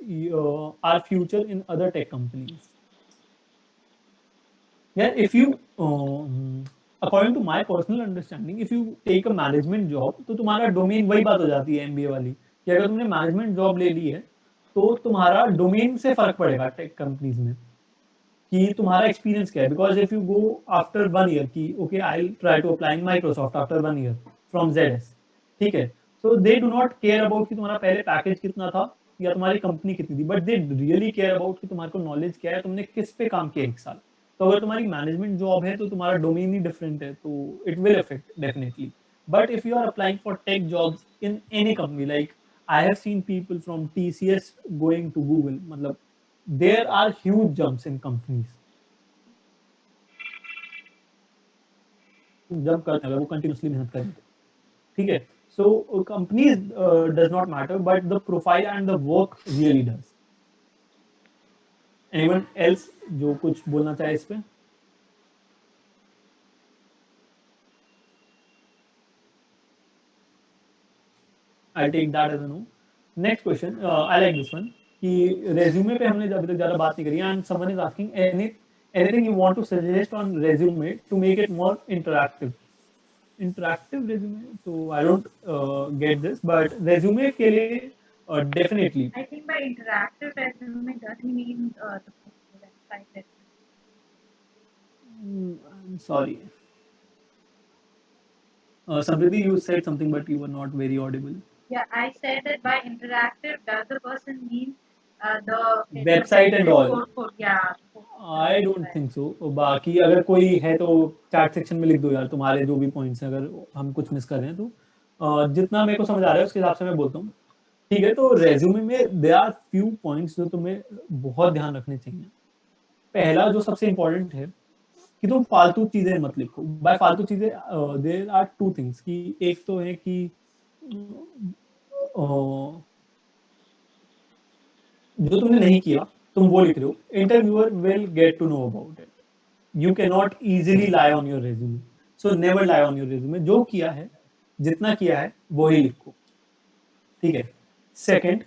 our future in other tech companies? Yeah, if you according to my personal understanding, if you take a management job, तो तुम्हारा domain वही बात हो जाती है MBA वाली कि अगर तुमने मैनेजमेंट जॉब ले ली है तो तुम्हारा डोमेन से फर्क पड़ेगा टेक कंपनीज में कि तुम्हारा एक्सपीरियंस क्या है. Because if you go after 1 year कि okay I try to apply in Microsoft after 1 year from ZS, ठीक है, so they do not care about कि तुम्हारा पहले पैकेज कितना था या तुम्हारी कंपनी कितनी थी, but they really care about कि तुम्हारे को नॉलेज क्या है, तुमने किस पे काम किया 1 साल. तो अगर तुम्हारी मैनेजमेंट जॉब है तो तुम्हारा डोमेन ही डिफरेंट है, तो it will affect definitely. But if you are applying for tech jobs in any company, like I have seen people from TCS going to Google, मतलब there are huge jumps in companies. जब करते हैं अगर वो continuously मेहनत करें तो, ठीक है. सो companies does not matter but the profile and the work really does. Anyone else जो कुछ बोलना चाहे इस पे? I'll take that as a no. Next question, I like this one. कि resume पे हमने अभी तक ज़्यादा बात नहीं करी, and someone is asking anything you want to suggest on resume to make it more interactive. Interactive resume, so I don't get this, but resume के लिए definitely. I think by interactive resume does he mean the website? I'm sorry. Samriddhi, you said something, but you were not very audible. Yeah, I said that by interactive, does the person mean the Website and all. Yeah. I don't think so. बाकी अगर कोई है तो chat section में लिख दो यार तुम्हारे जो भी पॉइंट्स हैं, अगर हम कुछ मिस कर रहे हैं तो जितना मेरे को समझ आ रहा है उसके हिसाब से मैं बोलता हूँ. ठीक है, तो रेज्यूमे में देयर आर फ्यू पॉइंट्स जो तुम्हें बहुत ध्यान रखने चाहिए. पहला जो सबसे इम्पोर्टेंट है कि तुम फालतू चीजें मत लिखो. बाय फालतू चीजें देयर आर टू थिंग्स कि एक तो है कि जो तुमने नहीं किया तुम वो लिख रहे हो. Interviewer will get to know about it. You can not easily lie on your resume, so never lie on your resume. जो किया है, जितना किया है वो ही लिखो, ठीक है. सेकंड,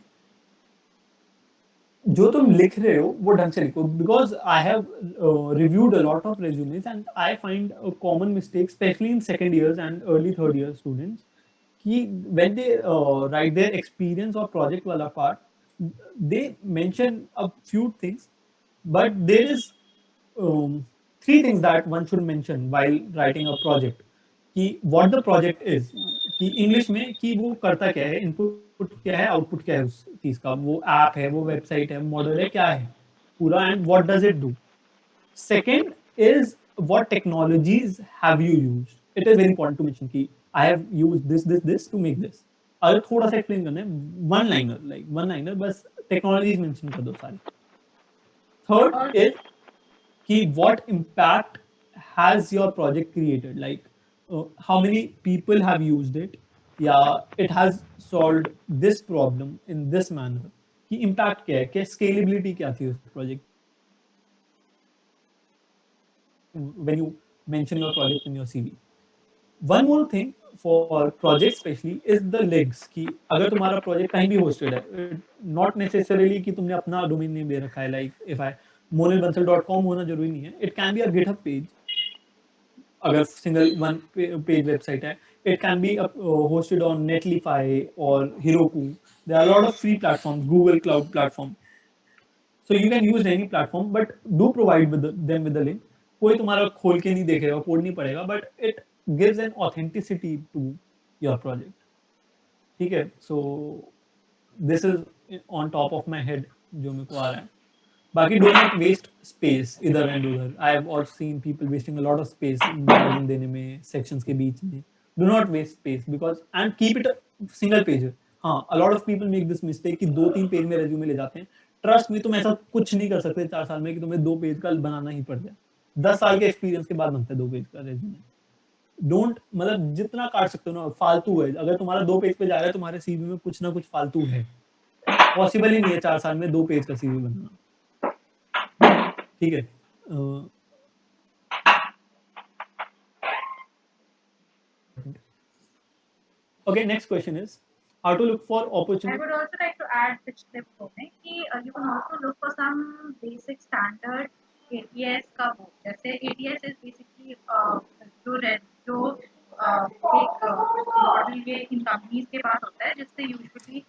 जो तुम लिख रहे हो वो ढंग से लिखो. Because I have reviewed a lot of resumes and I find a common mistake specially in second years and early third year students कि when they write their experience or project wala part, they mention a few things, but there is 3 things that one should mention while writing a project. कि what the project is, कि English में कि वो करता क्या है, input क्या है, आउटपुट क्या है उस चीज का, वो ऐप है, वो वेबसाइट है, मॉडल है, क्या है पूरा, and what does it do. Second is what technologies have you used. It is very important to mention कि I have used this to make this. अगर थोड़ा सा एक्सप्लेन करना है, वन लाइनर बस टेक्नोलॉजीज मेंशन कर दो सारी. थर्ड इज कि what impact has your project created, like how many people have used it, या it has solved this problem in this manner. कि impact क्या है, क्या scalability क्या थी उस project when you mention your project in your CV. One more thing for project especially is the links. कि अगर तुम्हारा project कहीं भी hosted है, not necessarily कि तुमने अपना domain name दे रखा है, like if I monilbansal.com होना जरूरी नहीं है. It can be a GitHub page. अगर single one page website है, it can be hosted on Netlify or Heroku. There are a lot of free platforms, Google Cloud platform. So you can use any platform, but do provide them with the link. कोई तुम्हारा खोल के नहीं देखेगा, code नहीं पड़ेगा, but it gives an authenticity to your project. ठीक है, so this is on top of my head जो मेरे को आ रहा है. बाकी do not waste space इधर and उधर. I have also seen people wasting a lot of space margin देने में, sections के बीच में. Do not waste space because and keep it a single page. हाँ, a lot of people make this mistake कि 2-3 page में resume ले जाते हैं. ट्रस्ट में तुम ऐसा कुछ नहीं कर सकते 4 साल में कि तुम्हें 2 पेज का बनाना ही पड़ जाए. 10 साल के एक्सपीरियंस के बाद बनता है 2 पेज का रेज्यूमे। डोंट मतलब जितना काट सकते हो ना, फालतू है। अगर तुम्हारा 2 पेज पे जा रहा है, तुम्हारे सीवी में कुछ ना कुछ फालतू है। पॉसिबल ही नहीं है 4 साल में 2 पेज का सीवी बनाना। ठीक है? Okay, next question is how to look for I opportunity. would also like to add which they told me कि you can also look for some basic standard ATS का वो जैसे ATS is basically जो एक model ये इन companies के पास होता है जिससे यूजुअली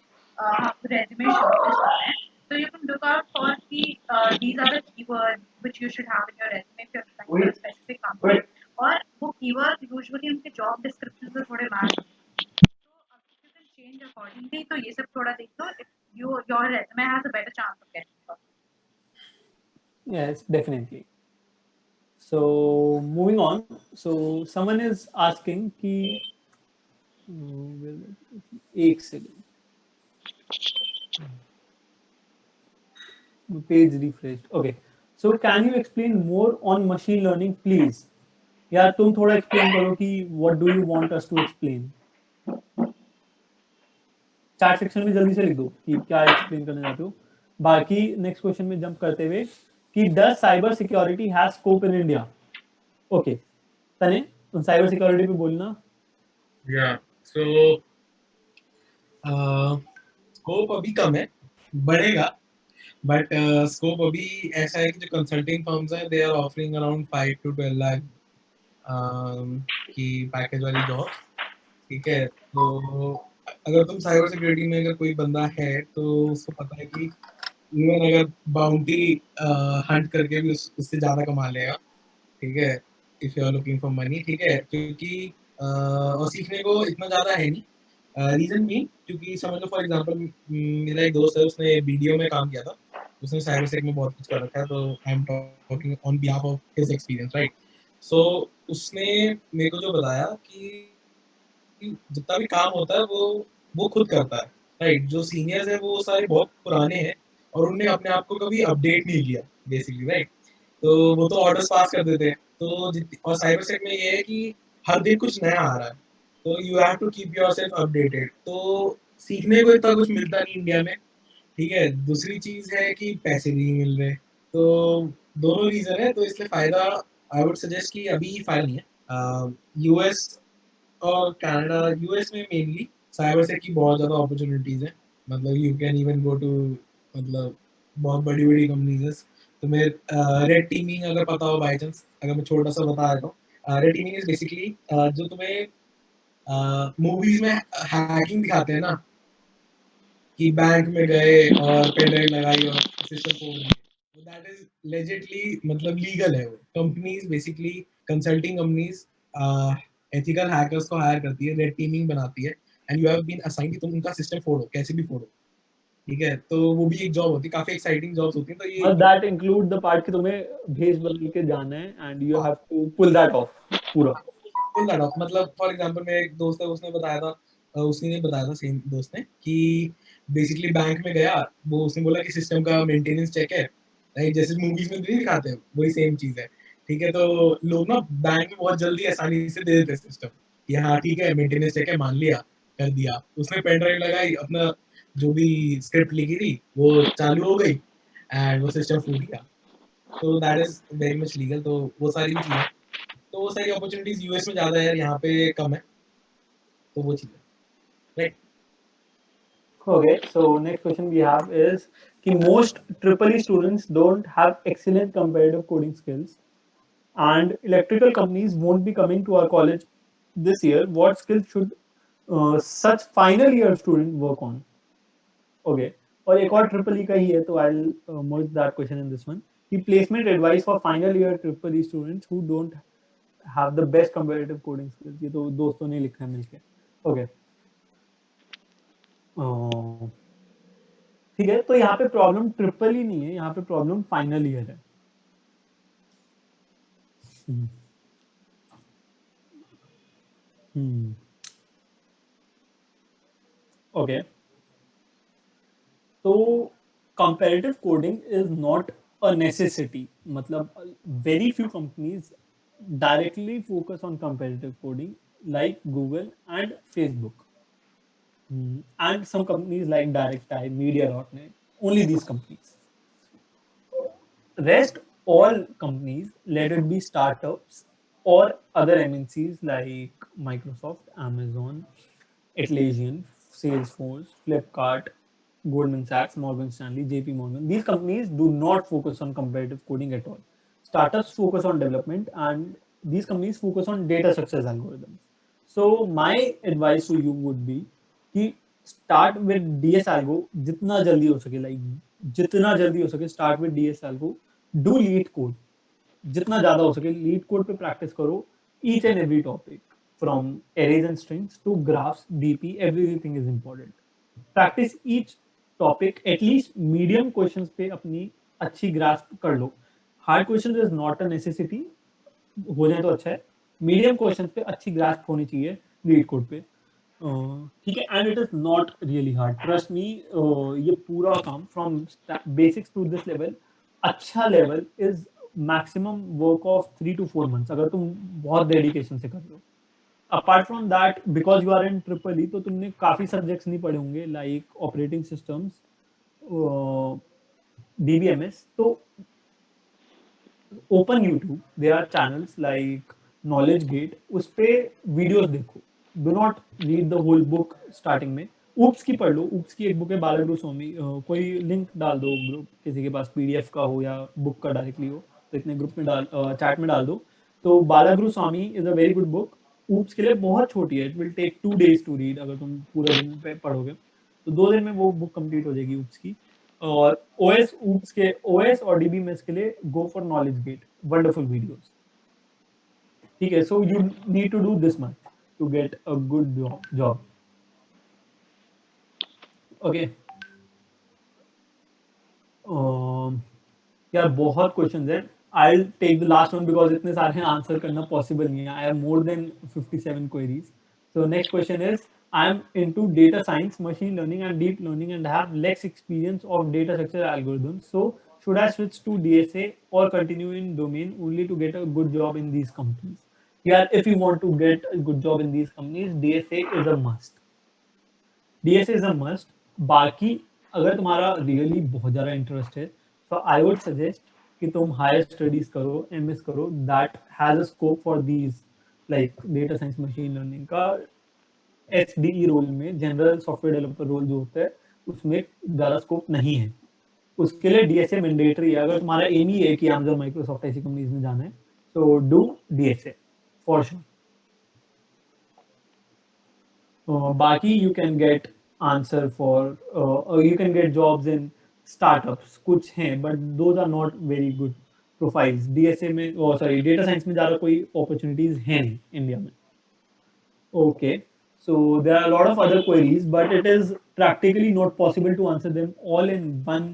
रेज्यूमे शॉर्टलिस्ट होते हैं. So you can look out for these are the keywords which you should have in your resume if you're applying for a specific company. और वो keywords usually उनके job description से थोड़े match होते हैं. So you can change accordingly. तो ये सब थोड़ा देख लो. If your resume has a better chance of getting shortlisted. Yes, definitely. So moving on. So someone is asking कि एक second, page refreshed. Okay. So can you explain more on machine learning, please? यार तुम थोड़ा explain करो कि what do you want us to explain? Chat section में जल्दी से लिख दो कि क्या एक्सप्लेन करना चाहते हो. बाकी नेक्स्ट क्वेश्चन में जंप करते हुए कि does cyber security has scope in India? Okay तने तुम साइबर सिक्योरिटी पे बोलना. Yeah. So स्कोप अभी कम है, बढ़ेगा, बट स्कोप अभी ऐसा है कि जो कंसल्टिंग फर्म्स हैं they are offering around 5 to 12 lakh की पैकेज वाली जॉब. ठीक है, तो अगर तुम साइबर सिक्योरिटी में अगर कोई बंदा है तो उसको पता है कि इवन अगर बाउंटी हंट करके भी उससे ज़्यादा कमा लेगा. ठीक है, if you are looking for money. ठीक है, क्योंकि और सीखने को इतना ज़्यादा है नहीं. रीजन भी क्योंकि समझ लो फॉर एग्जांपल मेरा एक दोस्त है, उसने वीडियो में काम किया था, उसने साइबर सेक में बहुत कुछ कर रखा है, तो I am talking on behalf of his experience, right. So उसने मेरे को जो बताया कि जितना भी काम होता है वो खुद करता है, राइट. जो सीनियर्स है वो सारे बहुत पुराने हैं और उन्होंने अपने आप को कभी अपडेट नहीं किया बेसिकली, राइट. तो वो तो ऑर्डर्स पास कर देते हैं. तो और साइबर सेक में ये है कि हर दिन कुछ नया आ रहा है, तो you have to keep yourself updated. तो सीखने को इतना कुछ मिलता नहीं इंडिया में. ठीक है, दूसरी चीज है कि पैसे नहीं मिल रहे. तो दोनों रीजन है, तो इसलिए फायदा आई वुड सजेस्ट कि अभी फायदा नहीं है. यूएस और कनाडा, यूएस में मेनली साइबर सेक की बहुत ज़्यादा अपॉर्चुनिटीज़ हैं. मतलब you can even go to, मतलब बहुत बड़ी बड़ी कंपनीज है. तुम्हें रेड टीमिंग अगर पता हो बाई चांस, अगर मैं छोटा सा बता देता हूँ. रेड टीमिंग इज बेसिकली जो तुम्हें मूवीज में हैकिंग दिखाते हैं ना, कि बैंक में गए और पेन ड्राइव लगाई और सिस्टम तोड़ दिए, तो दैट इज लेजिटली मतलब लीगल है. वो companies basically consulting companies ethical hackers को हायर करती है, रेड टीमिंग बनाती है, and you have been assigned कि तुम उनका सिस्टम फोड़ो, कैसे भी फोड़ो. ठीक है, तो वो भी एक जॉब होती है, काफी एक्साइटिंग जॉब्स होती है. तो ये but that include the part कि तुम्हें भेज बदल के जाना है and you have to pull that off पूरा. Full that off. मतलब फॉर एग्जांपल मेरा एक दोस्त है, उसने बताया था, उसने बताया था सेम दोस्त ने कि बेसिकली बैंक में गया, वो उसने बोला कि सिस्टम का मेंटेनेंस चेक है, राइट. जैसे मूवीज में नहीं दिखाते हैं वही सेम चीज है. ठीक है, तो लोग ना बैंक में बहुत जल्दी आसानी से दे देते हैं सिस्टम कि हाँ ठीक है मेंटेनेंस चेक है, मान लिया, कर दिया. उसने पेन ड्राइव लगाई, अपना जो भी स्क्रिप्ट लिखी थी वो चालू हो गई एंड वो सिस्टम फूट गया. तो that is very much legal. तो वो सारी भी चीजें, तो वो सारी अपॉर्चुनिटीज यूएस में ज्यादा है यार, यहाँ पे कम है. तो वो चीज है, right. Okay, so next question we have is कि most triple E students don't have excellent comparative coding skills and electrical companies won't be coming to our college this year. What skills should such final year student work on? Okay, और एक और triple E का ही है, तो I will merge that question in this one. कि placement advice for final year triple E students who don't have the best comparative coding skills. ये तो दोस्तों ने लिखा है मिलके. Okay. ठीक है, तो यहाँ पे प्रॉब्लम ट्रिपल ही नहीं है, यहाँ पे प्रॉब्लम फाइनल ईयर है. ओके, तो comparative coding is not a necessity. मतलब very few companies directly focus on competitive coding like Google and Facebook. And some companies like DirectTime, Media.net, only these companies. Rest all companies, let it be startups or other MNCs like Microsoft, Amazon, Atlassian, Salesforce, Flipkart, Goldman Sachs, Morgan Stanley, JP Morgan. These companies do not focus on competitive coding at all. Startups focus on development, and these companies focus on data success algorithms. So my advice to you would be कि start with DS algo जितना जल्दी हो सके, like जितना जल्दी हो सके start with DS algo, do lead code जितना ज़्यादा हो सके लीड कोड पे प्रैक्टिस करो each and every topic from arrays and strings to graphs, DP, everything is important. Practice each topic, at least medium questions पे अपनी अच्छी grasp कर लो. Hard questions is not a necessity, हो जाए तो अच्छा है. मीडियम क्वेश्चन पे अच्छी ग्रास्प होनी चाहिए लीड कोड पे. ठीक है, and it is not really hard, trust me. ये पूरा काम from basics to this level, अच्छा level is maximum work of 3 to 4 months अगर तुम बहुत डेडिकेशन से कर रहे हो. Apart from that, because you are in triple E, तो तुमने काफ़ी सब्जेक्ट्स नहीं पढ़े होंगे लाइक ऑपरेटिंग सिस्टम्स, DBMS. तो open YouTube, there are channels like Knowledge Gate, उस पे वीडियोस देखो. Do not read the whole book starting में. ऊप्स की पढ़ लो, ऊप्स की एक बुक है बालागुरु स्वामी. कोई लिंक डाल दो ग्रुप, किसी के पास PDF का हो या बुक का डायरेक्टली हो तो इतने ग्रुप में डाल, चैट में डाल दो. तो Balagurusamy is a very good book. OOPS के लिए बहुत छोटी है, it will take 2 days to read. अगर तुम पूरा दिन पे पढ़ोगे तो 2 दिन में वो बुक कंप्लीट हो जाएगी ऊप्स की. और OS ऊप्स के, OS और DBMS के लिए go for Knowledge Gate, wonderful videos. ठीक है, so you need to do this much to get a good job. Okay, यार बहुत क्वेश्चंस है. I will take the last one because इतने सारे आंसर करना पॉसिबल नहीं है. I have more than 57 queries. So next question is, I am into data science, machine learning and deep learning and have less experience of data structure algorithms. So should I switch to DSA or continue in domain only to get a good job in these companies? Yeah, if you want to get a good job in these companies, DSA is a must. DSA is a must. बाकी अगर तुम्हारा really बहुत ज़्यादा interest है तो I would suggest कि तुम higher studies करो, MS करो. That has a scope for these like data science, machine learning का. SDE रोल में, जनरल सॉफ्टवेयर डेवलपर रोल जो होता है, उसमें ज़्यादा स्कोप नहीं है. उसके लिए DSA मैंडेटरी है. अगर तुम्हारा एम ही है कि Amazon, माइक्रोसॉफ्ट ऐसी कंपनीज में जाना है, तो डू DSA फॉर श्योर. बाकी you can get answer for you can get jobs in startups, कुछ हैं, but those are not very good profiles. DSA में, sorry, डेटा साइंस में ज़्यादा कोई opportunities हैं नहीं इंडिया में. Okay, so there are a lot of other queries, but it is practically not possible to answer them all in one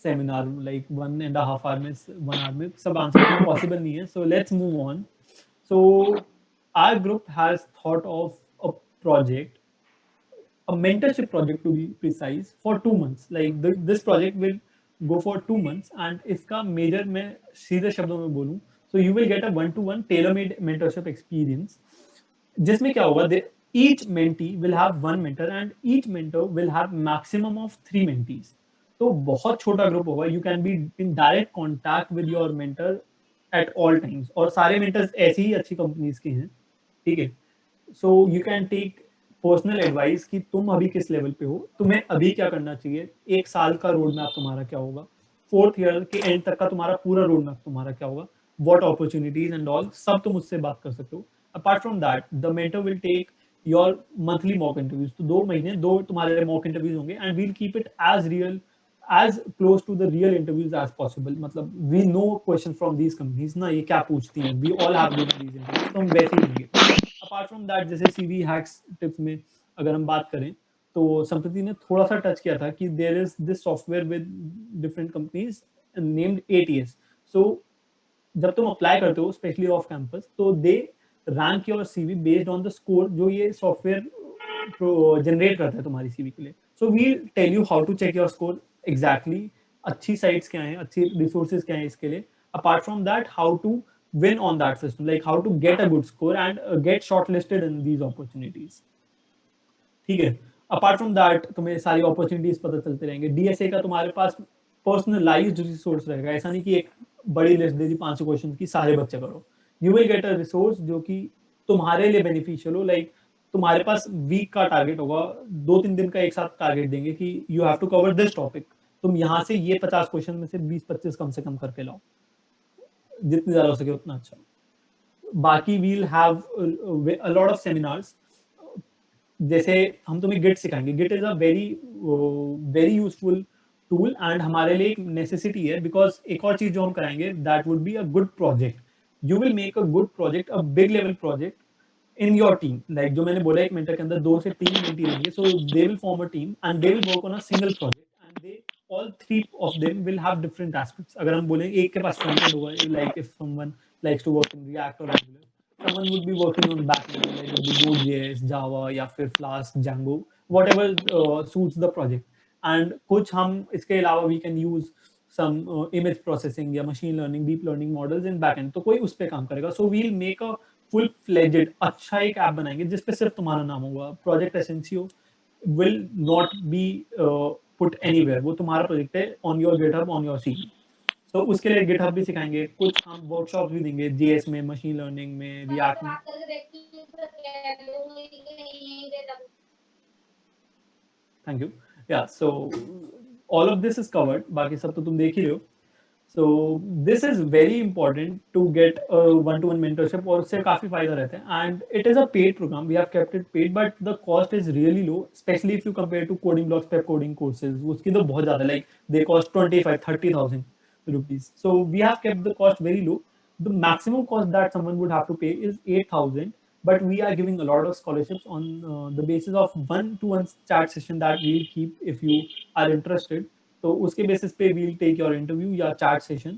seminar, like 1.5 hour में, 1 hour में सब आंसर करना possible नहीं है. So let's move on. So our group has thought of a project, a mentorship project to be precise, for 2 months. Like this project will go for 2 months, and इसका major मैं सीधे शब्दों में बोलूँ, so you will get a one-to-one tailor-made mentorship experience. जिसमें क्या होगा, each mentee will have one mentor and each mentor will have maximum of 3 mentees. तो बहुत छोटा ग्रुप होगा. You can be in direct contact with your mentor at all times. और सारे mentors ऐसी ही अच्छी कंपनीज के हैं, ठीक है. So you can take personal advice कि तुम अभी किस लेवल पे हो, तुम्हें अभी क्या करना चाहिए, 1 साल का रोड मैप तुम्हारा क्या होगा, 4th ईयर के एंड तक का तुम्हारा पूरा रोड मैप तुम्हारा क्या होगा, व्हाट अपॉर्चुनिटीज एंड ऑल, सब तुम उससे बात कर सकते हो. Apart from that, the mentor will take your monthly mock interviews. तो 2 महीने 2 तुम्हारे मॉक इंटरव्यूज होंगे, and we'll keep it as real, as close to the real interviews as possible. मतलब we know questions from these companies ना, ये क्या पूछती हैं, we all have given these interviews, तो हम वैसे ही लेंगे. अपार्ट फ्रॉम दैट, जैसे CV हैक्स टिप्स में अगर हम बात करें, तो संप्रति ने थोड़ा सा टच किया था कि there is this software with different companies named ATS. सो जब तुम अप्लाई करते हो स्पेशली ऑफ कैंपस, तो they rank your CV based on the score जो ये सॉफ्टवेयर जनरेट करता है तुम्हारी CV के लिए. So we tell you how to check your score exactly. अच्छी साइट्स क्या हैं, अच्छी रिसोर्सेज क्या हैं इसके लिए. Apart from that, how to win on that system, like how to get a good score and get shortlisted in these opportunities. ठीक है. अपार्ट फ्रॉम दैट तुम्हें सारी अपॉर्चुनिटीज पता चलते रहेंगे. डीएसए का तुम्हारे पास पर्सनलाइज्ड रिसोर्स रहेगा. ऐसा नहीं कि एक बड़ी लिस्ट दे दी 500 क्वेश्चन की, सारे बच्चे करो. You will get a resource जो कि तुम्हारे लिए बेनिफिशियल हो. लाइक तुम्हारे पास वीक का टारगेट होगा, 2-3 दिन का एक साथ टारगेट देंगे कि you have to cover this topic. तुम यहाँ से ये 50 क्वेश्चन में से 20-25 कम से कम करके लाओ. जितनी ज्यादा हो सके उतना अच्छा. बाकी we'll have a lot of seminars. जैसे हम तुम्हें गिट सिखाएंगे. Git is a very useful tool and हमारे लिए एक नेसेसिटी है. बिकॉज एक और चीज जो हम कराएंगे, that would be a good project. You will make a good project, a big level project in your team. Like जो मैंने बोला, एक मेंटर के अंदर 2 से 3 मेंटी रहेंगे. So they will form a team and they will work on a single project and they all 3 of them will have different aspects. अगर हम बोलें एक के पास front end होगा, like if someone likes to work in React or Angular, someone would be working on backend, like would be Node.js, Java या फिर Flask, Django, whatever suits the project. And कुछ हम इसके अलावा we can use some image processing या machine learning, deep learning models in backend. तो कोई उस पे काम करेगा. So we'll make a full fledged अच्छा एक ऐप बनाएंगे जिसपे सिर्फ तुम्हारा नाम होगा. Project Essentio will not be put anywhere. वो तुम्हारा प्रोजेक्ट है, on your GitHub, on your CV. तो उसके लिए GitHub भी सिखाएंगे. कुछ हम वर्कशॉप भी देंगे JS में, मशीन लर्निंग में, रिएक्ट में. Thank you. या so all of this is covered. बाकी सब तो तुम देख ही रहे हो. So this is very important to get a one-to-one mentorship. और उससे काफी फायदा रहता है. And it is a paid program. We have kept it paid, but the cost is really low, especially if you compare to coding blocks per coding courses. उसकी तो बहुत ज़्यादा, like they cost 25,000-30,000 rupees. So we have kept the cost very low. The maximum cost that someone would have to pay is 8,000. But we are giving a lot of scholarships on the basis of one-to-one chat session that we'll keep if you are interested. तो उसके basis पे we'll take your interview या chat session.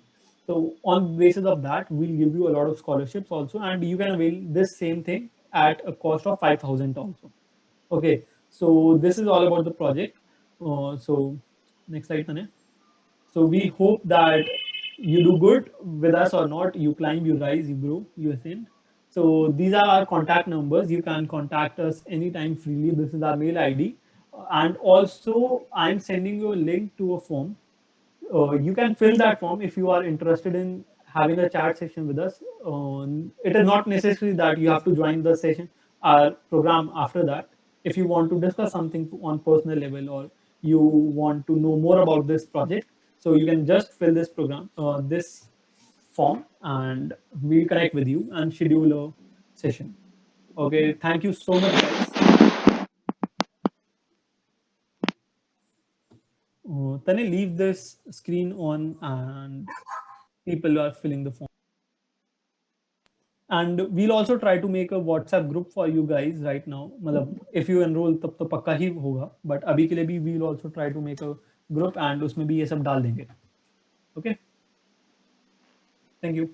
So on basis of that, we'll give you a lot of scholarships also, and you can avail this same thing at a cost of 5,000 also. Okay, so this is all about the project. So next slide, Tanya. So we hope that you do good with us or not. You climb, you rise, you grow, you ascend. So these are our contact numbers. You can contact us anytime freely. This is our mail ID. And also, I'm sending you a link to a form. You can fill that form if you are interested in having a chat session with us. It is not necessary that you have to join the session, our program after that. If you want to discuss something on personal level, or you want to know more about this project, so you can just fill this program, this form, and we'll connect with you and schedule a session. Okay, thank you so much, guys. Tanya, leave this screen on and people are filling the form. And we'll also try to make a WhatsApp group for you guys right now. मतलब if you enroll तब तो पक्का ही होगा. But अभी के लिए भी we'll also try to make a group and उसमें भी ये सब डाल देंगे. Okay? Thank you.